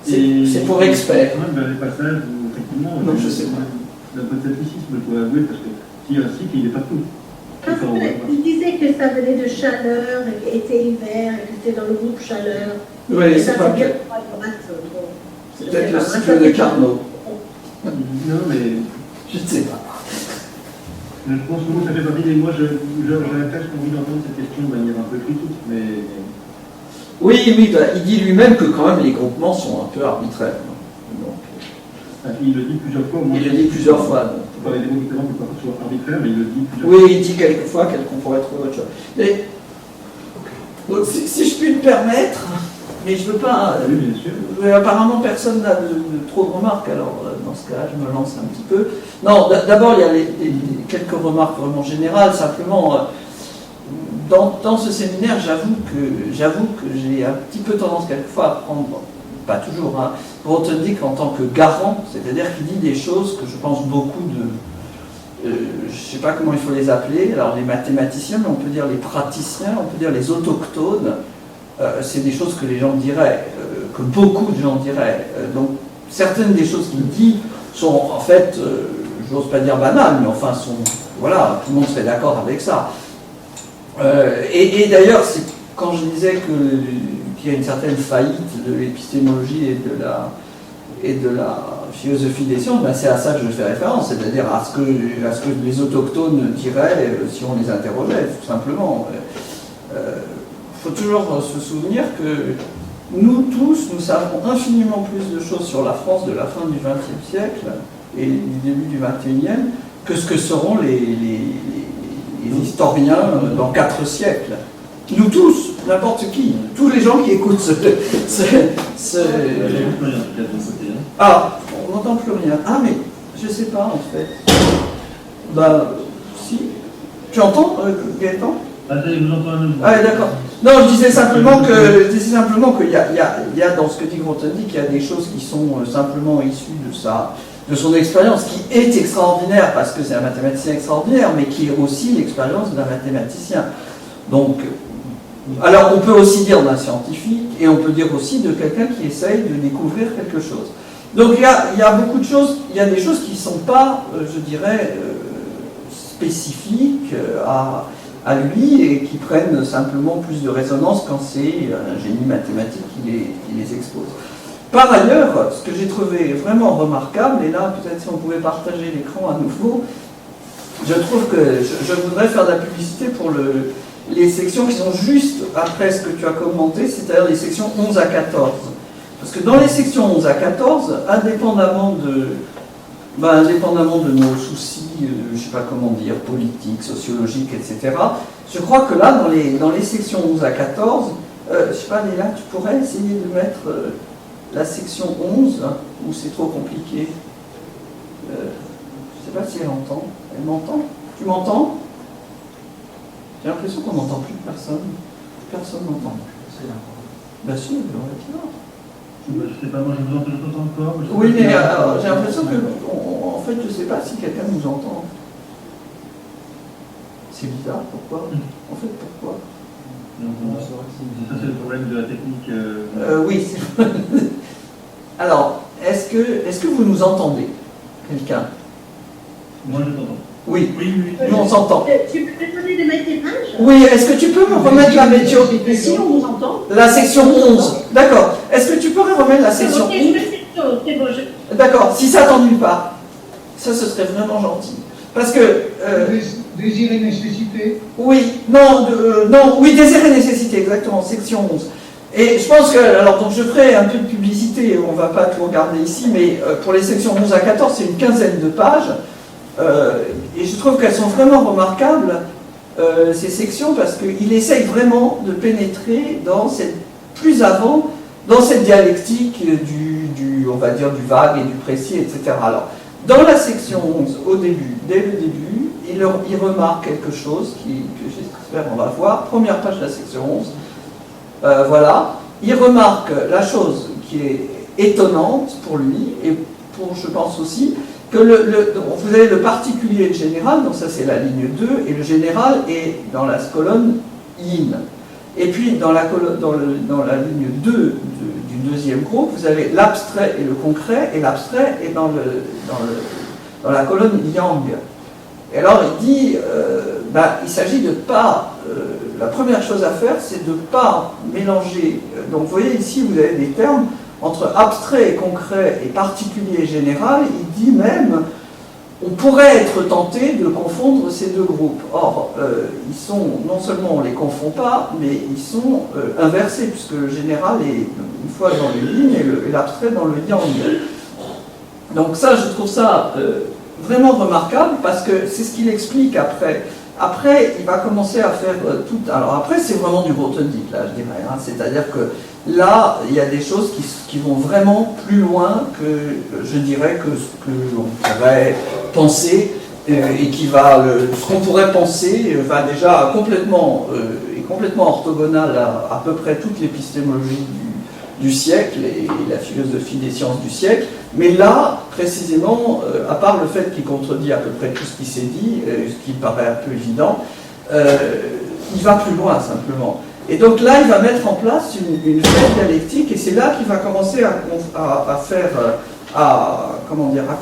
C'est pour experts. Quand même, vers les passages où, effectivement, Non, je sais pas. Un peu de scepticisme, il faut avouer, parce que s'il y a un cycle, il n'est pas tout. Parce qu'il disait que ça venait de chaleur, et qu'il était hiver, et que c'était dans le groupe chaleur. Oui, Et c'est ça, pas c'est bien clair. pour la droite, bon. C'est peut-être le cycle de Carnot. Non, mais Je ne sais pas. je pense que ça fait partie des. Moi, j'aurais presque envie d'entendre cette question de manière un peu critique, mais. Oui, bah, il dit lui-même que quand même les groupements sont un peu arbitraires. Donc, Il le dit plusieurs fois. il le dit plusieurs fois. Donc. Pas les mots différents, que ce soit arbitraire, mais il le dit plusieurs Oui, il dit quelquefois qu'on pourrait trouver autre chose. Mais, donc, si je puis me permettre, mais je veux pas. fois. Oui, bien sûr. Apparemment, personne n'a de trop de remarques, alors dans ce cas-là, je me lance un petit peu. Non, d'abord, il y a quelques remarques vraiment générales. Simplement, dans ce séminaire, j'avoue que j'ai un petit peu tendance quelquefois à prendre, pas toujours, hein, Grothendieck en tant que garant, c'est-à-dire qu'il dit des choses que je pense beaucoup de. Je ne sais pas comment il faut les appeler, alors les mathématiciens, mais on peut dire les praticiens, on peut dire les autochtones. C'est des choses que les gens diraient, que beaucoup de gens diraient. Donc, certaines des choses qu'il dit sont en fait, je n'ose pas dire banales, mais enfin, voilà, tout le monde serait d'accord avec ça. Et d'ailleurs, c'est quand je disais qu'il y a une certaine faillite de l'épistémologie et de la philosophie des sciences, ben c'est à ça que je fais référence, c'est-à-dire à ce que les autochtones diraient si on les interrogeait, tout simplement. Il faut toujours se souvenir que nous tous, nous savons infiniment plus de choses sur la France de la fin du XXe siècle et du début du XXIe que ce que seront les historiens dans 4 siècles. Nous tous, n'importe qui, tous les gens qui écoutent Ah, on n'entend plus rien. Ah, mais je sais pas en fait. Bah, si. Tu entends, Gaëtan? Ah, je vous entends un autre. Ah, d'accord. Non, je disais simplement qu'il y a dans ce que dit Grothendieck, il y a des choses qui sont simplement issues de son expérience, qui est extraordinaire parce que c'est un mathématicien extraordinaire, mais qui est aussi l'expérience d'un mathématicien. Donc, alors on peut aussi dire d'un scientifique, et on peut dire aussi de quelqu'un qui essaye de découvrir quelque chose. Donc il y a beaucoup de choses, il y a des choses qui ne sont pas, je dirais, spécifiques à lui et qui prennent simplement plus de résonance quand c'est un génie mathématique qui les expose. Par ailleurs, ce que j'ai trouvé vraiment remarquable, et là peut-être si on pouvait partager l'écran à nouveau, je trouve que je voudrais faire de la publicité pour les sections qui sont juste après ce que tu as commenté, c'est-à-dire les sections 11 à 14. Parce que dans les sections 11 à 14, indépendamment de nos soucis, je ne sais pas comment dire, politiques, sociologiques, etc., je crois que là, dans les sections 11 à 14, je ne sais pas, Léla, tu pourrais essayer de mettre la section 11, ou c'est trop compliqué. Je ne sais pas si elle entend. Elle m'entend? Tu m'entends? J'ai l'impression qu'on n'entend plus personne. Personne n'entend. Bien sûr, Je ne sais pas, moi je vous entends encore. Oui, mais j'ai l'impression que, en fait, je ne sais pas si quelqu'un nous entend. C'est bizarre, pourquoi? En fait, pourquoi? Ça, c'est le problème de la technique. Oui. Alors, est-ce que vous nous entendez? Quelqu'un? Moi, je t'entends. Oui, nous on s'entend. Tu peux me donner de mettre tes pages? Oui, est-ce que tu peux me remettre la météo? Si on nous entend. La section 11. D'accord. Est-ce que tu pourrais remettre la section 11? C'est bon, D'accord, si ça t'ennuie pas. Ça, ce serait vraiment gentil. Parce que... Désir et nécessité. Oui, oui, désir et nécessité, exactement, section 11. Et je pense que, alors donc je ferai un peu de publicité, on ne va pas tout regarder ici, mais pour les sections 11 à 14, c'est une quinzaine de pages. Et je trouve qu'elles sont vraiment remarquables, ces sections, parce qu'il essaye vraiment de pénétrer plus avant, dans cette dialectique on va dire, du vague et du précis, etc. Alors, dans la section 11, dès le début, il remarque quelque chose que j'espère on va voir. Première page de la section 11. Voilà. Il remarque la chose qui est étonnante pour lui, et je pense aussi, que vous avez le particulier et le général, donc ça c'est la ligne 2, et le général est dans la colonne yin. Et puis dans la ligne 2 du deuxième groupe, vous avez l'abstrait et le concret, et l'abstrait est dans la colonne yang. Et alors il dit, il s'agit de pas, la première chose à faire, c'est de ne pas mélanger, donc vous voyez ici vous avez des termes, entre abstrait et concret et particulier et général, il dit même, on pourrait être tenté de confondre ces deux groupes. Or, ils sont, non seulement on ne les confond pas, mais ils sont inversés, puisque le général est une fois dans le yin et l'abstrait dans le yang. Donc ça, je trouve ça vraiment remarquable, parce que c'est ce qu'il explique après. Après, il va commencer à faire tout... Alors après, c'est vraiment du Grothendieck, là, je dirais. Hein. C'est-à-dire que là, il y a des choses qui vont vraiment plus loin que, je dirais, que ce qu'on pourrait penser, et qui va... ce qu'on pourrait penser va déjà complètement orthogonal à peu près toute l'épistémologie du siècle et la philosophie des sciences du siècle. Mais là, précisément, à part le fait qu'il contredit à peu près tout ce qui s'est dit, ce qui paraît un peu évident, il va plus loin simplement. Et donc là, il va mettre en place une vraie dialectique, et c'est là qu'il va commencer à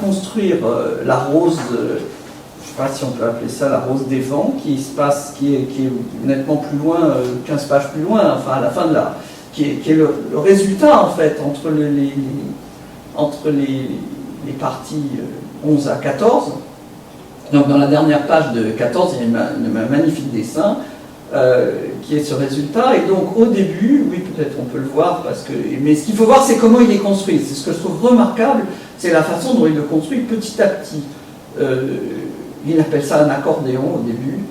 construire la rose, je ne sais pas si on peut appeler ça la rose des vents, qui est nettement plus loin, 15 pages plus loin, enfin à la fin de la... qui est le résultat en fait entre les parties 11 à 14. Donc dans la dernière page de 14, il y a un magnifique dessin qui est ce résultat. Et donc au début, oui peut-être on peut le voir, mais ce qu'il faut voir c'est comment il est construit. C'est ce que je trouve remarquable, c'est la façon dont il le construit petit à petit. Il appelle ça un accordéon au début.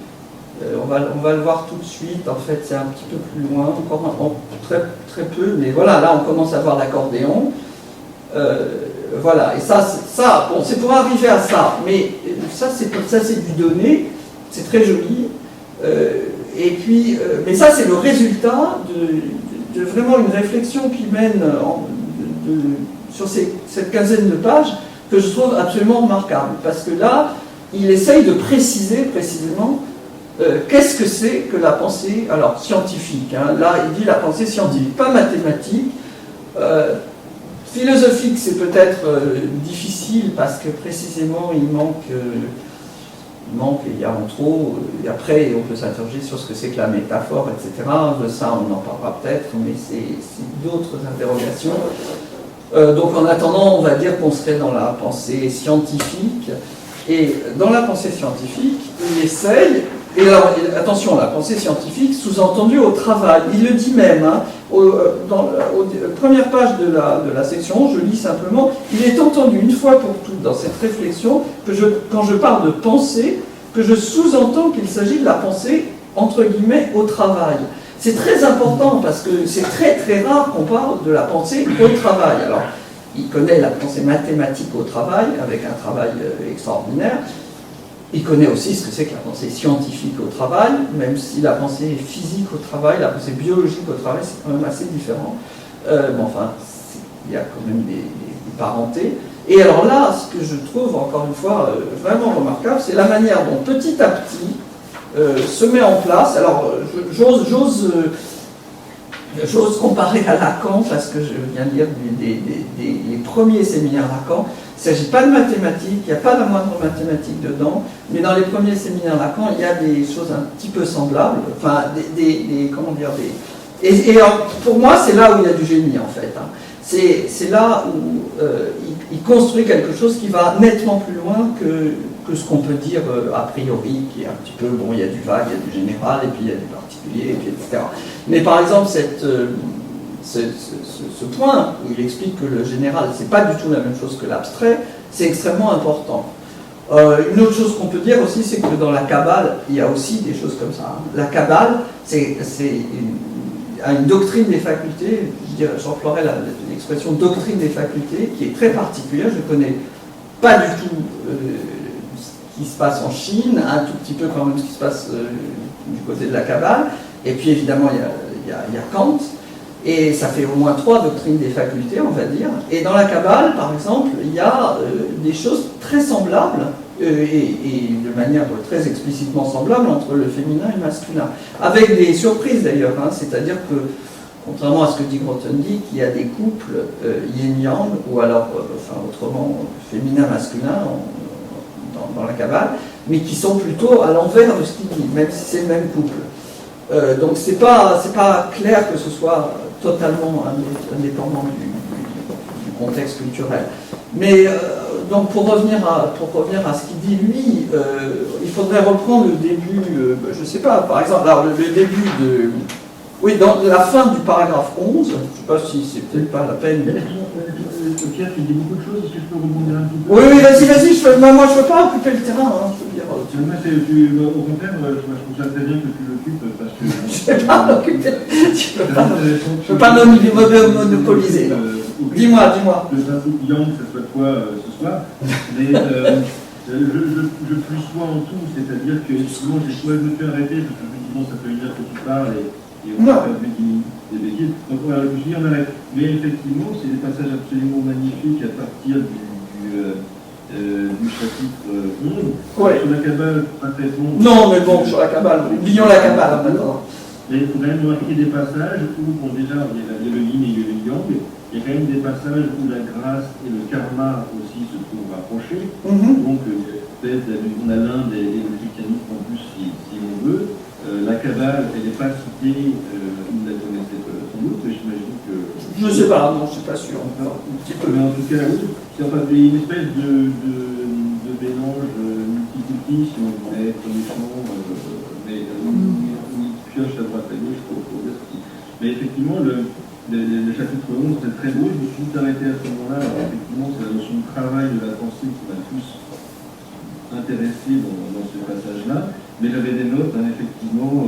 On va le voir tout de suite, en fait c'est un petit peu plus loin, encore très, très peu, mais voilà, là on commence à voir l'accordéon. Voilà, et ça bon, c'est pour arriver à ça, mais ça c'est du donné, c'est très joli, et puis, mais ça c'est le résultat de vraiment une réflexion qui mène sur cette quinzaine de pages, que je trouve absolument remarquable, parce que là, il essaye de préciser précisément qu'est-ce que c'est que la pensée, alors scientifique, hein, là il dit la pensée scientifique, pas mathématique, philosophique c'est peut-être difficile parce que précisément il y a en trop, et après on peut s'interroger sur ce que c'est que la métaphore, etc. De ça on en parlera peut-être, mais c'est d'autres interrogations. Donc en attendant on va dire qu'on serait dans la pensée scientifique, et dans la pensée scientifique il essaye. Et alors, attention, la pensée scientifique, sous-entendu au travail. Il le dit même, hein, dans la première page de la section, je lis simplement, il est entendu une fois pour toutes dans cette réflexion, que quand je parle de pensée, que je sous-entends qu'il s'agit de la pensée, entre guillemets, au travail. C'est très important parce que c'est très très rare qu'on parle de la pensée au travail. Alors, il connaît la pensée mathématique au travail, avec un travail extraordinaire. Il connaît aussi ce que c'est que la pensée scientifique au travail, même si la pensée physique au travail, la pensée biologique au travail, c'est quand même assez différent. Mais enfin, il y a quand même des parentés. Et alors là, ce que je trouve, encore une fois, vraiment remarquable, c'est la manière dont petit à petit se met en place. Alors, j'ose comparer à Lacan, parce que je viens de lire les premiers séminaires Lacan. Il ne s'agit pas de mathématiques, il n'y a pas la moindre mathématique dedans, mais dans les premiers séminaires Lacan, il y a des choses un petit peu semblables, enfin, et pour moi, c'est là où il y a du génie, en fait. Hein. C'est là où il construit quelque chose qui va nettement plus loin que ce qu'on peut dire a priori, qui est un petit peu, bon, il y a du vague, il y a du général, et puis il y a du particulier, et puis etc. Mais par exemple, ce point où il explique que le général, c'est pas du tout la même chose que l'abstrait, c'est extrêmement important. Une autre chose qu'on peut dire aussi, c'est que dans la Kabbale, il y a aussi des choses comme ça. Hein. La Kabbale, c'est une doctrine des facultés, j'emploierais l'expression doctrine des facultés, qui est très particulière. Je ne connais pas du tout ce qui se passe en Chine, un tout petit peu quand même ce qui se passe du côté de la Kabbale, et puis évidemment il y a Kant. Et ça fait au moins 3 doctrines des facultés, on va dire. Et dans la Kabbale, par exemple, il y a des choses très semblables, et de manière très explicitement semblable entre le féminin et le masculin. Avec des surprises d'ailleurs, hein, c'est-à-dire que, contrairement à ce que dit Grothendieck, il y a des couples yin-yang, ou alors, enfin autrement, féminin-masculin dans la Kabbale, mais qui sont plutôt à l'envers de ce qu'il dit, même si c'est le même couple. Donc c'est pas clair que ce soit totalement indépendant du contexte culturel. Mais donc pour revenir à ce qu'il dit lui, il faudrait reprendre le début, je ne sais pas, par exemple, alors, le début de... Oui, dans la fin du paragraphe 11, je ne sais pas si c'est peut-être pas la peine. Pierre, tu dis beaucoup de choses, est-ce que je peux rebondir un petit peu? Oui, vas-y, moi je ne veux pas occuper le terrain, hein, je veux dire. Au contraire, je trouve ça très bien que tu l'occupes parce que. Je ne vais pas l'occuper, je ne veux pas monopoliser. Dis-moi. Le principe Yang, ce soit quoi ce soir, mais je plus sois en tout, c'est-à-dire que souvent je me suis arrêté parce que effectivement ça fait 1 heure que tu parles et on a perdu des bêtises. Donc voilà, je me suis dit on arrête. Mais effectivement, c'est des passages absolument magnifiques à partir du chapitre 11. Ouais. Sur la Kabbale, parfaitement. Non, mais bon, sur la Kabbale, oublions la Kabbale maintenant. Mais il faut quand même remarquer des passages où, bon, déjà, il y a le yin et il y a le yang. Il y a quand même des passages où la grâce et le karma aussi se trouvent rapprochés. Donc, peut-être, on a l'Inde et le christianisme en plus, si on veut. La Kabbale, elle n'est pas citée, vous la connaissez sans doute, j'imagine que... Je ne sais pas, non, je ne suis pas sûr. Un petit peu. Mais en tout cas, oui, c'est enfin une espèce de mélange multiculti, si on voulait être méchant, mais on pioche à droite à gauche pour dire ceci. Mais effectivement, le chapitre 11, c'est très beau, je me suis arrêté à ce moment-là, effectivement, c'est la notion de travail de la pensée qui m'a plus intéressé dans ce passage-là. Mais j'avais des notes, hein, effectivement, où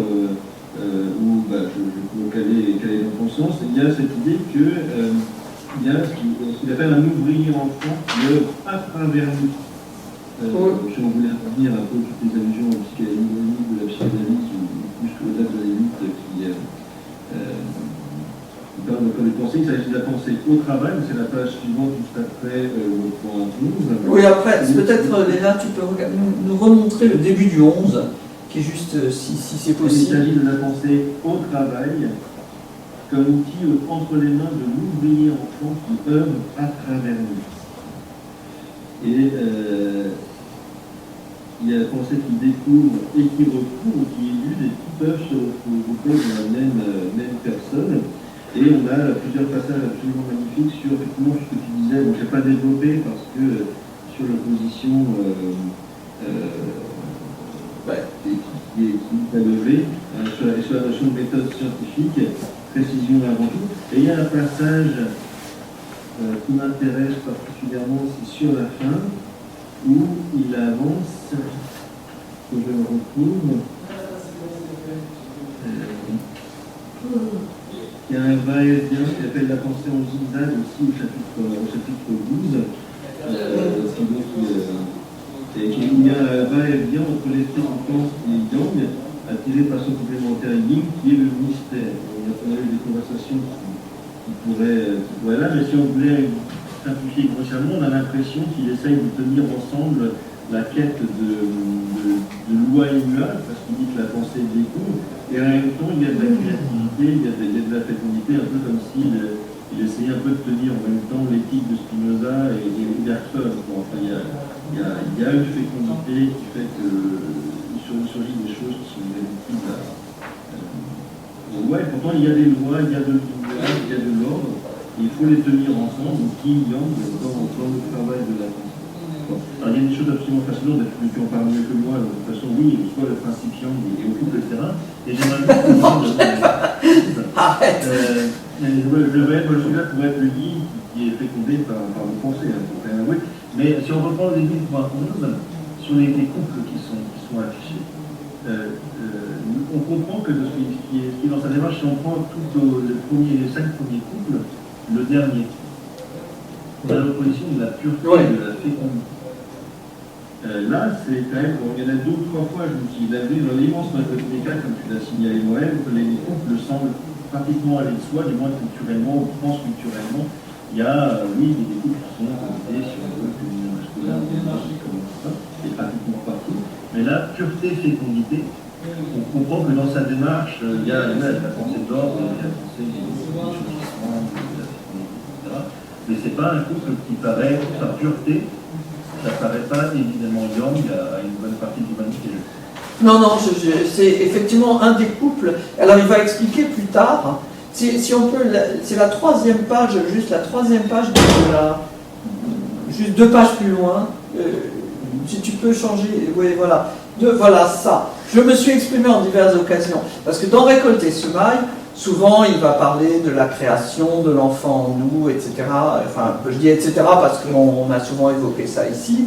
je peux caler dans ton sens. Il y a cette idée que il y a ce qu'il appelle un ouvrier enfant qui œuvre à travers nous. Si on voulait revenir un peu toutes les allusions au psychanalyse, de la psychanalyse, ou plus que au-delà de l'élite qui parle de penser, il s'agit de la pensée au travail, c'est la page suivante juste après le point 12. Oui, après, peut-être Léna, tu peux nous remontrer le début du 11, qui est juste, si c'est possible. Il s'agit de la pensée au travail, comme outil entre les mains de l'ouvrier enfant qui œuvre à travers nous. Et il y a la pensée qui découvre et qui recouvre, qui élude et qui peuvent se regrouper dans la même personne. Et on a plusieurs passages absolument magnifiques sur effectivement ce que tu disais. Bon, je n'ai pas développé parce que sur l'opposition qui est à lever, sur la notion de méthode scientifique, précision avant tout. Et il y a un passage qui m'intéresse particulièrement, c'est sur la fin, où il avance, que je me retrouve. Il y a un va-et-vient qui appelle la pensée en zigzag aussi au chapitre 12. Et il y a un va-et-vient entre l'esprit qui pense et yang, attiré par son complémentaire yin, qui est le mystère. On a eu des conversations qui pourraient là, mais si on voulait simplifier grossièrement, on a l'impression qu'il essaye de tenir ensemble la quête de loi immuable, parce qu'il dit que la pensée découvre, et en même temps il y a de la créativité, il y a de la fécondité, un peu comme s'il essayait un peu de tenir en même temps l'éthique de Spinoza et Bergson. Enfin, il y a une fécondité qui fait qu'il surgit des choses qui sont irréductibles ouais, pourtant il y a des lois, il y a de l'immuable, il y a de l'ordre, et il faut les tenir ensemble, yin yang, dans le travail de la pensée. Alors, il y a des choses absolument fascinantes, tu en parles mieux que moi, de toute façon, oui, soit le principe yang et occupe le terrain, et j'aimerais bien le vrai, celui-là pourrait être le yin qui est fécondé par vos pensées, hein, pour faire avouer. Mais si on reprend le début du point 11, sur les couples qui sont affichés, on comprend que ce qui est dans sa démarche, si on prend les 5 premiers couples, le dernier, on a l'opposition de la pureté, de la fécondité. Là, c'est quand même, il y en a 2 ou 3 fois, je me suis dit, dans l'immense majorité des cas, comme tu l'as signalé moi-même, que les couples semblent pratiquement aller de soi, du moins culturellement ou transculturellement. Il y a, oui, des couples qui sont connectés sur l'union masculin, comme ça, et pratiquement partout. Mais là, pureté, fécondité, on comprend que dans sa démarche, il y a la pensée d'ordre, il y a la pensée du changement, etc. Mais c'est pas un couple qui paraît, sa pureté, ça paraît pas évidemment yang à une bonne partie de l'humanité. Non, c'est effectivement un des couples. Alors il va expliquer plus tard. Si on peut, c'est la troisième page, juste la troisième page de la, juste 2 pages plus loin. Si tu peux changer, oui, voilà. Voilà ça. Je me suis exprimé en diverses occasions parce que dans Récolter Semailles, souvent il va parler de la création de l'enfant en nous, etc. Enfin, je dis etc. parce qu'on a souvent évoqué ça ici.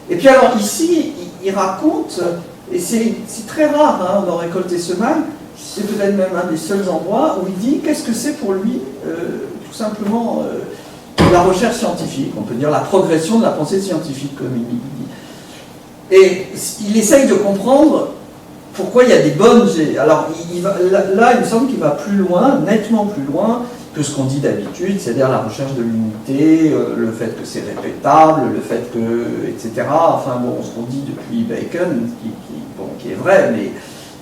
Et puis alors ici, il raconte, et c'est très rare hein, dans Récolter Semailles. C'est peut-être même un des seuls endroits où il dit qu'est-ce que c'est pour lui, tout simplement, la recherche scientifique, on peut dire la progression de la pensée scientifique, comme il dit. Et il essaye de comprendre pourquoi il y a des bonnes... Alors là, il me semble qu'il va plus loin, nettement plus loin que ce qu'on dit d'habitude, c'est-à-dire la recherche de l'unité, le fait que c'est répétable, le fait que... etc. Enfin bon, ce qu'on dit depuis Bacon, qui est vrai, mais...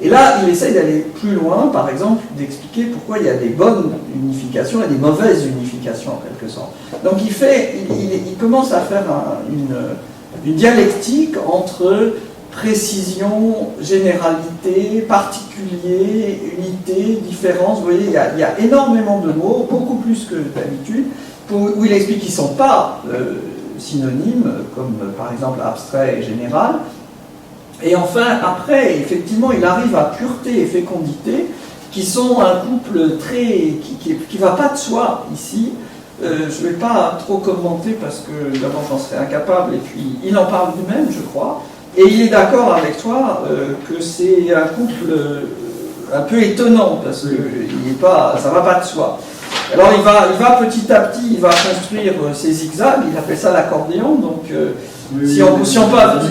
Et là, il essaye d'aller plus loin, par exemple, d'expliquer pourquoi il y a des bonnes unifications et des mauvaises unifications, en quelque sorte. Donc il commence à faire une dialectique entre précision, généralité, particulier, unité, différence. Vous voyez, il y a énormément de mots, beaucoup plus que d'habitude, où il explique qu'ils ne sont pas synonymes, comme par exemple abstrait et général. Et enfin, après, effectivement, il arrive à pureté et fécondité, qui sont un couple qui va pas de soi ici. Je ne vais pas trop commenter parce que d'abord j'en serais incapable, et puis il en parle lui-même, je crois. Et il est d'accord avec toi que c'est un couple un peu étonnant, parce que ça ne va pas de soi. Alors il va petit à petit, il va construire ses zigzags, il appelle ça l'accordéon, donc si on parle...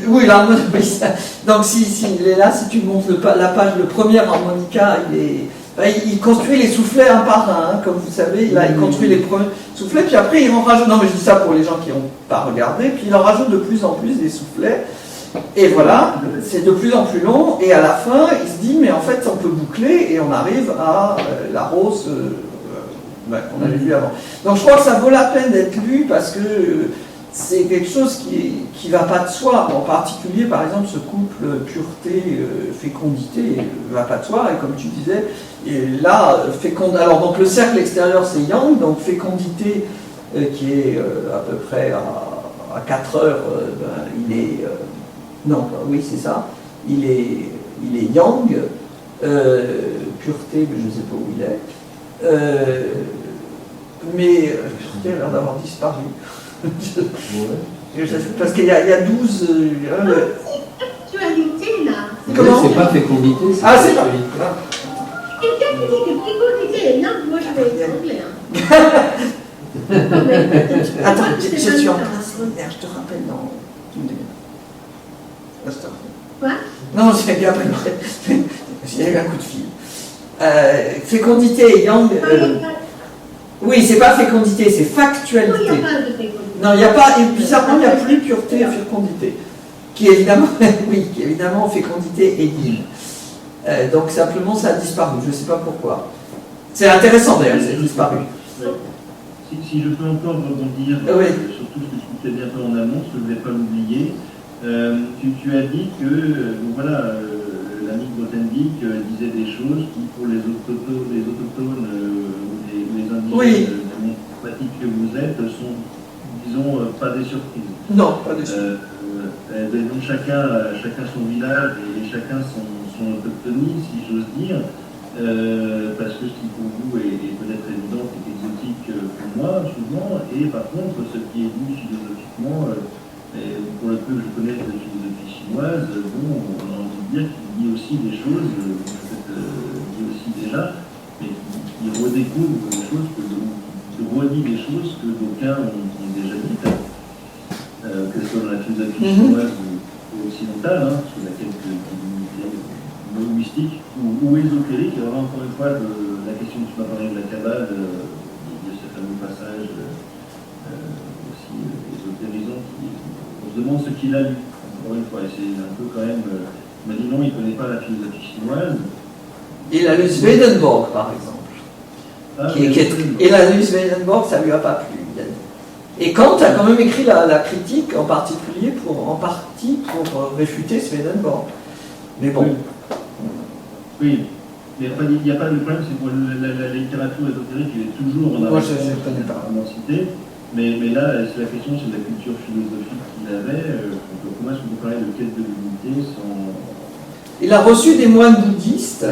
Oui, l'harmonica. Donc il est là, si tu montes la page, le premier harmonica, il construit les soufflets un par un, hein, comme vous savez, il construit les premiers soufflets, puis après il en rajoute, non mais je dis ça pour les gens qui n'ont pas regardé, puis il en rajoute de plus en plus des soufflets, et voilà, c'est de plus en plus long, et à la fin il se dit, mais en fait on peut boucler, et on arrive à la rose qu'on avait vue avant. Donc je crois que ça vaut la peine d'être lu, parce que c'est quelque chose qui ne va pas de soi. En particulier, par exemple, ce couple pureté-fécondité ne va pas de soi. Et comme tu disais, et là, alors donc le cercle extérieur, c'est yang, donc fécondité, qui est à peu près à 4 heures, il est... non, oui, c'est ça. Il est yang, pureté, je ne sais pas où il est. Mais pureté a l'air d'avoir disparu. Parce qu'il y a 12... Sexualité, là. Comment ? C'est pas fécondité, c'est ah, c'est pas. Quelqu'un qui dit que fécondité est non, moi je vais étrangler. Hein. Attends, je suis en train de... Je te rappelle dans une demi-heure. Quoi ? Non, j'ai bien pris. J'ai eu un coup de fil. Fécondité et yang... oui, c'est pas fécondité, c'est factualité. Non, il n'y a pas de fécondité. Non, il n'y a pas, et bizarrement, il n'y a plus pureté et fécondité, qui évidemment, oui, qui évidemment fécondité et ligne. Donc simplement, ça a disparu, je ne sais pas pourquoi. C'est intéressant d'ailleurs, ça a disparu. Si je peux encore rebondir sur tout ce que tu fais bientôt en amont, je ne voulais pas l'oublier, tu as dit que, l'ami Grothendieck disait des choses qui, pour les autochtones ou les indigènes démocratiques que vous êtes, sont, disons, pas des surprises. Non, pas des surprises. Donc chacun son village et chacun son autochtonie, si j'ose dire, parce que ce qui pour vous est peut-être évident est exotique pour moi, souvent, et par contre, ce qui est vu philosophiquement, pour le peu que je connais de la philosophie chinoise, bon, on a envie de dire qu'il dit aussi des choses, peut-être dit aussi déjà, mais qui redécouvre des choses, qui redit des choses que d'aucuns ont déjà dites, que ce soit dans la philosophie chinoise ou occidentale, parce qu'il y a quelques divinités linguistiques, ou ésotérique. Et voilà, encore une fois, la question que tu m'as parlé de la Kabbale, de ce fameux passage aussi ésotérisant, on se demande ce qu'il a lu, encore une fois. Et c'est un peu quand même. Il m'a dit non, il ne connaît pas la philosophie chinoise. Il a lu Swedenborg, par exemple. Et la lu Swedenborg, ça ne lui a pas plu. Et Kant a quand même écrit la critique, en partie pour réfuter Swedenborg. Mais bon. Oui. Mais enfin, il n'y a pas de problème, c'est pour la littérature ésotérique, il est toujours en Moi, je ne connais pas. cité. Mais là, c'est la question, c'est de la culture philosophique qu'il avait. Comment est-ce qu'on peut parler de quête de l'unité sans... Il a reçu des moines bouddhistes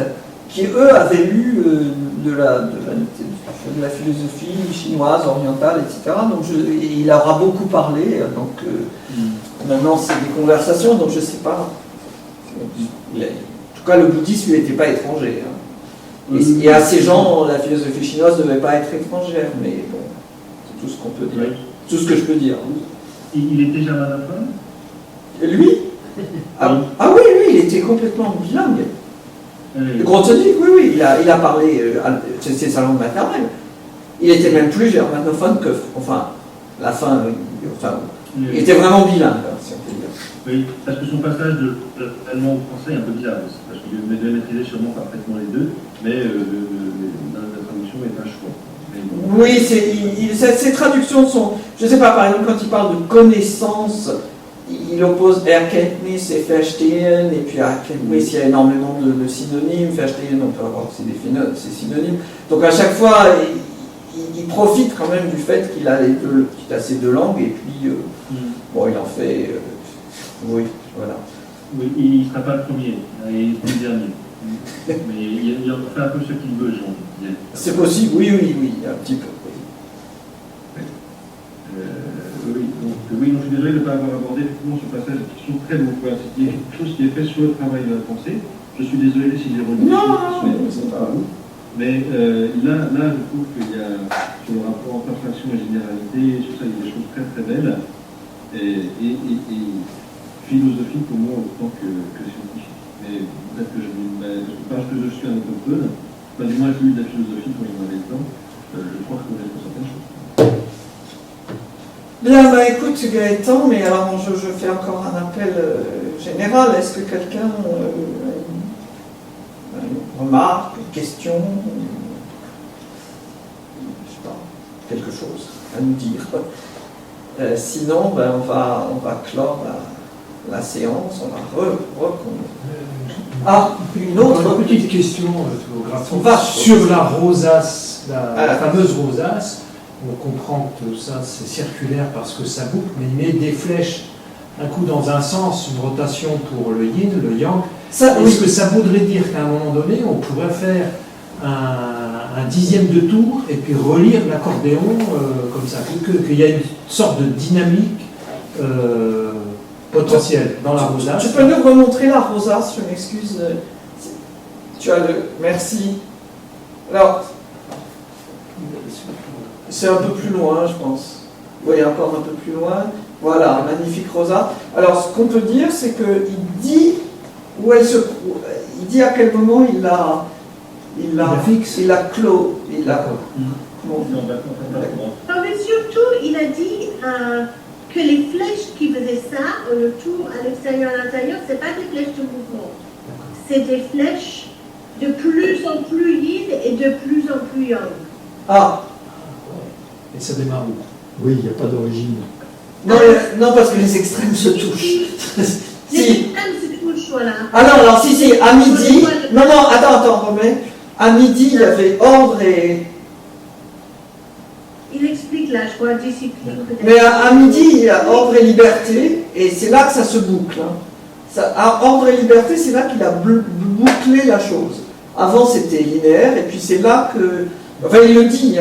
qui, eux, avaient lu de la philosophie chinoise, orientale, etc. Donc, il leur a beaucoup parlé. Donc, maintenant, c'est des conversations, donc je ne sais pas. En tout cas, le bouddhisme, il n'était pas étranger. Hein. Et à ces gens, la philosophie chinoise ne devait pas être étrangère. Mais bon, c'est tout ce qu'on peut dire. Tout ce que je peux dire. Il était germanophone? Lui ah oui, lui, il était complètement bilingue. Le Grothendieck, oui, il a parlé, c'est sa langue maternelle. Il était même plus germanophone que, la fin, il était vraiment bilingue, si on peut dire. Oui, parce que son passage de allemand au français est un peu bizarre aussi, parce qu'il devait maîtriser sûrement parfaitement les deux, mais la traduction est un choix. Bon. Oui, ces traductions sont, je ne sais pas, par exemple, quand il parle de connaissance, il oppose Erkenntnis et Verstehen, et puis Erkenntnis, il y a énormément de synonymes, Verstehen, on peut avoir aussi ces synonymes. Donc à chaque fois, il profite quand même du fait qu'il a ces deux langues, et puis, bon, il en fait, oui, voilà. Oui, il ne sera pas le premier, il sera le dernier. Mais il en fait un peu ce qu'il veut, j'ai envie de dire. C'est possible, oui, un petit peu. Oui, donc je suis désolé de ne pas avoir abordé effectivement ce passage qui sont très longs. C'est quelque chose qui est fait sur le travail de la pensée. Je suis désolé si j'ai redit c'est pas vous. Mais là, je trouve qu'il y a, sur le rapport entre abstraction et généralité, sur ça, il y a des choses très très belles et philosophiques pour moi autant que scientifiques. Mais peut-être que parce que je suis un autochtone, du moins j'ai eu de la philosophie quand il m'en avait le temps, je crois connaître certaines choses. Bien, écoute Gaëtan, mais alors je fais encore un appel général. Est-ce que quelqu'un a une remarque, une question, je sais pas, quelque chose à nous dire? Sinon, on va clore la séance, on va une autre petite question sur la rosace, la fameuse rosace. On comprend que ça c'est circulaire parce que ça boucle, mais il met des flèches un coup dans un sens, une rotation pour le yin, le yang. Est-ce que ça voudrait dire qu'à un moment donné, on pourrait faire un dixième de tour et puis relire l'accordéon comme ça, qu'il y a une sorte de dynamique potentielle dans la rosace? Tu peux nous remontrer la rosace, je m'excuse. Tu as merci. Alors, c'est un peu plus loin, je pense. Oui, encore un peu plus loin. Voilà, magnifique rosa. Alors, ce qu'on peut dire, c'est qu'il dit où elle se trouve. Il dit à quel moment il l'a clos. Non, mais surtout, il a dit que les flèches qui faisaient ça, le tour à l'extérieur, à l'intérieur, c'est pas des flèches de mouvement. C'est des flèches de plus en plus yin et de plus en plus yang. Ah. Et ça démarre où? Oui, il n'y a pas d'origine. Non, parce que les extrêmes se touchent. Les extrêmes se touchent, voilà. Ah non, alors si, à midi... Non, attends, remets. À midi, il y avait ordre et... Il explique là, je crois, discipline peut-être. Mais à midi, il y a ordre et liberté, et c'est là que ça se boucle. À ordre et liberté, c'est là qu'il a bouclé la chose. Avant, c'était linéaire, et puis c'est là que... Enfin, il le dit,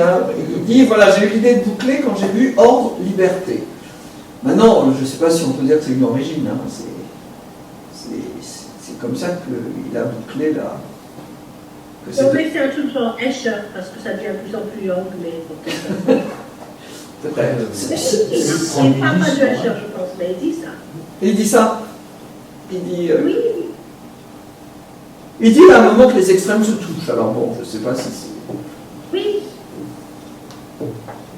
il dit, voilà, j'ai eu l'idée de boucler quand j'ai lu ordre, liberté. Maintenant, je ne sais pas si on peut dire que c'est une origine, c'est comme ça qu'il a bouclé la... Donc, mais c'est un truc genre Escher, parce que ça devient de plus en plus yang, mais... Il parle pas de Escher, je pense, mais il dit ça. Il dit ça? Il dit... Oui. Il dit à un moment que les extrêmes se touchent, alors bon, je ne sais pas si c'est... Oui.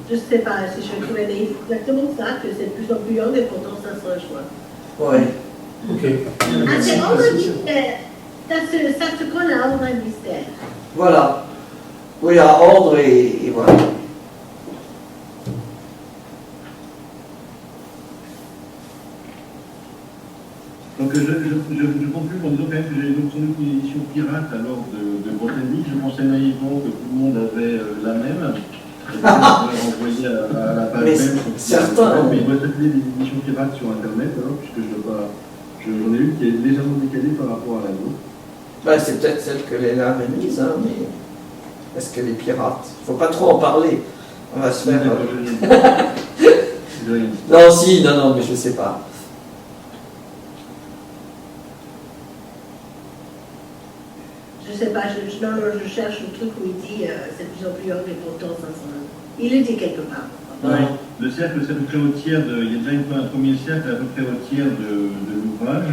Je ne sais pas si je trouvais exactement ça, que c'est de plus en plus young et pourtant ça sera un choix. Ouais. Ok. Ah, c'est ordre mystère. Ça se colle à ordre et mystère. Voilà. Oui, à ordre et voilà. Donc je conclue en disant quand même que j'avais donc sans doute une édition pirate alors de Botanique. Je pensais naïvement que tout le monde avait la même. Et que je renvoyer à la page Mais même. certains... Mais il doit s'appeler des éditions pirates sur Internet, alors, puisque j'en ai une qui est légèrement décalée par rapport à la vôtre. Ben, c'est peut-être celle que Léna avait mise, hein, mais est-ce qu'elle est pirate? Il ne faut pas trop en parler. On va se faire... Non, si, non, mais je ne sais pas. Je sais pas, je cherche le truc où il dit c'est de plus en plus young et pourtant ça sera. Il le dit quelque part. Oui, le cercle, c'est à peu près au tiers il y a déjà un premier cercle à peu près au tiers de l'ouvrage,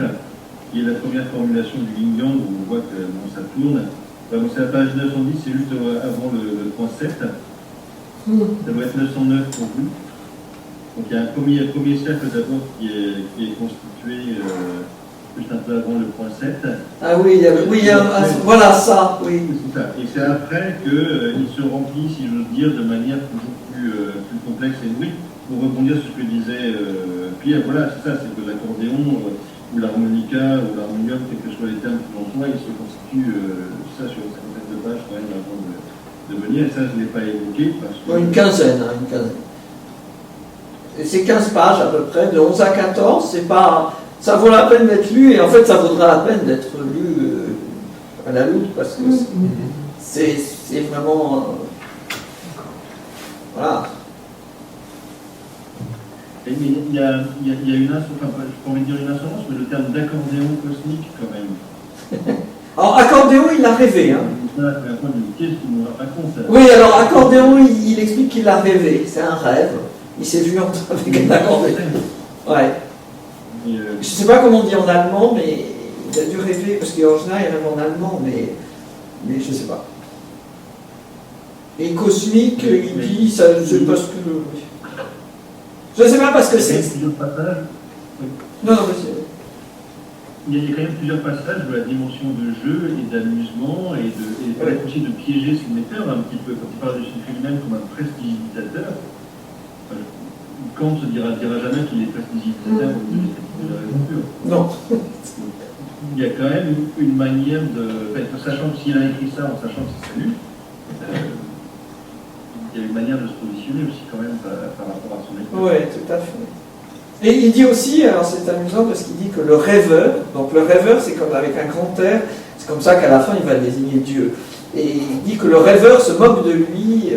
qui est la première formulation du yin yang, où on voit que ça tourne. Donc c'est la page 910, c'est juste avant le concept. Ça doit être 909 pour vous. Donc il y a un premier cercle d'abord qui est constitué juste un peu avant le point 7. Ah oui, voilà ça, oui. C'est ça. Et c'est après qu'il se remplit, si j'ose dire, de manière toujours plus complexe et oui, pour rebondir sur ce que disait Pierre, voilà, c'est ça, c'est que l'accordéon ou l'harmonica ou l'harmonium, quels que soient les termes qui l'emploient, il se constitue ça sur une cinquantaine de pages quand même avant de venir, et ça je ne l'ai pas évoqué parce que... Une quinzaine. Et c'est 15 pages à peu près, de 11 à 14, c'est pas... Ça vaut la peine d'être lu, et en fait ça vaudra la peine d'être lu à la loupe, parce que c'est vraiment... voilà. Et il y a une assonance, enfin, je peux envie de dire une assonance, mais le terme d'accordéon cosmique quand même. Alors accordéon, il a rêvé. Hein. Qu'est-ce qu'il nous raconte ça? Oui, alors accordéon, il explique qu'il a rêvé, c'est un rêve. Il s'est vu avec un accordéon. Ouais. Je ne sais pas comment on dit en allemand, mais il a dû rêver, parce qu'en général, il rêve en allemand, mais je ne sais pas. Et cosmique, il dit, ça, c'est parce que... Je ne sais pas parce que c'est... Plusieurs passages. Non, vas-y. Il y a quand même plusieurs passages de la dimension de jeu et d'amusement et peut-être aussi de piéger son lecteur un petit peu quand il parle de son lui-même comme un prestidigitateur. Kant ne dira jamais qu'il est prestidigitateur ou de la raison pure. Non. Il y a quand même une manière de... sachant que s'il a écrit ça en sachant que c'est salut, il y a une manière de se positionner aussi quand même par rapport à son lecteur. Oui, tout à fait. Et il dit aussi, alors c'est amusant parce qu'il dit que le rêveur, donc le rêveur c'est comme avec un grand R, c'est comme ça qu'à la fin il va désigner Dieu. Et il dit que le rêveur se moque de lui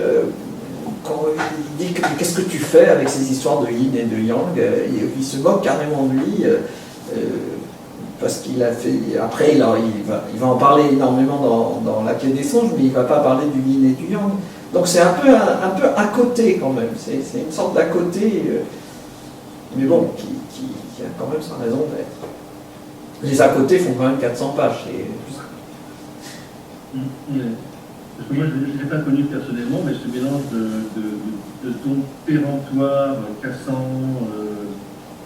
quand il dit qu'est-ce que tu fais avec ces histoires de yin et de yang, il se moque carrément de lui parce qu'il a fait, après il va en parler énormément dans La Clé des songes, mais il ne va pas parler du yin et du yang. Donc c'est un peu à côté quand même, c'est une sorte d'à côté. Mais bon, qui a quand même sa raison d'être. Les à côté font quand même 400 pages. Parce que moi, je ne l'ai pas connu personnellement, mais ce mélange de ton péremptoire, cassant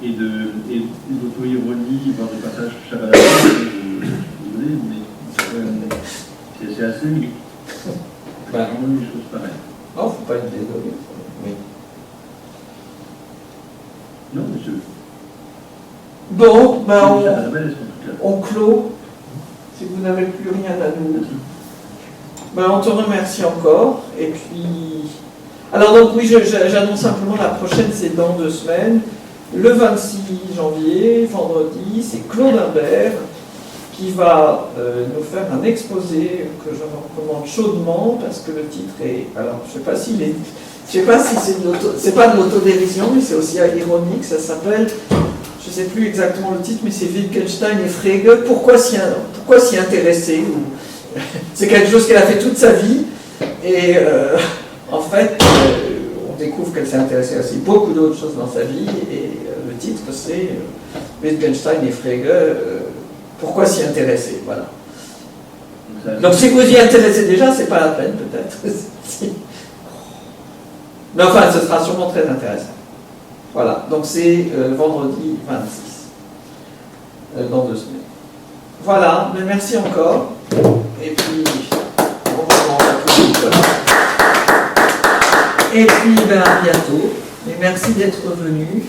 et d'auto-ironie, voire de passage chavalade, désolé, mais c'est assez unique. C'est vraiment une chose pareille. Non, il ne faut pas être désolé. Oui. Non, monsieur. Bon, ben on clôt. Si vous n'avez plus rien à nous. Ben, on te remercie encore. Et puis. Alors, donc, oui, j'annonce simplement la prochaine, c'est dans 2 semaines. Le 26 janvier, vendredi, c'est Claude Imbert qui va nous faire un exposé que je recommande chaudement parce que le titre est. Alors, je ne sais pas s'il est. Je ne sais pas si c'est pas de l'autodérision, mais c'est aussi ironique, ça s'appelle, je ne sais plus exactement le titre, mais c'est Wittgenstein et Frege, pourquoi s'y intéresser c'est quelque chose qu'elle a fait toute sa vie, et en fait, on découvre qu'elle s'est intéressée à beaucoup d'autres choses dans sa vie, et le titre c'est Wittgenstein et Frege, pourquoi s'y intéresser, voilà. Donc si vous y intéressez déjà, c'est pas la peine peut-être. Mais enfin, ce sera sûrement très intéressant. Voilà, donc c'est vendredi 26, dans 2 semaines. Voilà, mais merci encore. Et puis, on reprend à tous. Et puis, à bientôt. Et merci d'être venu.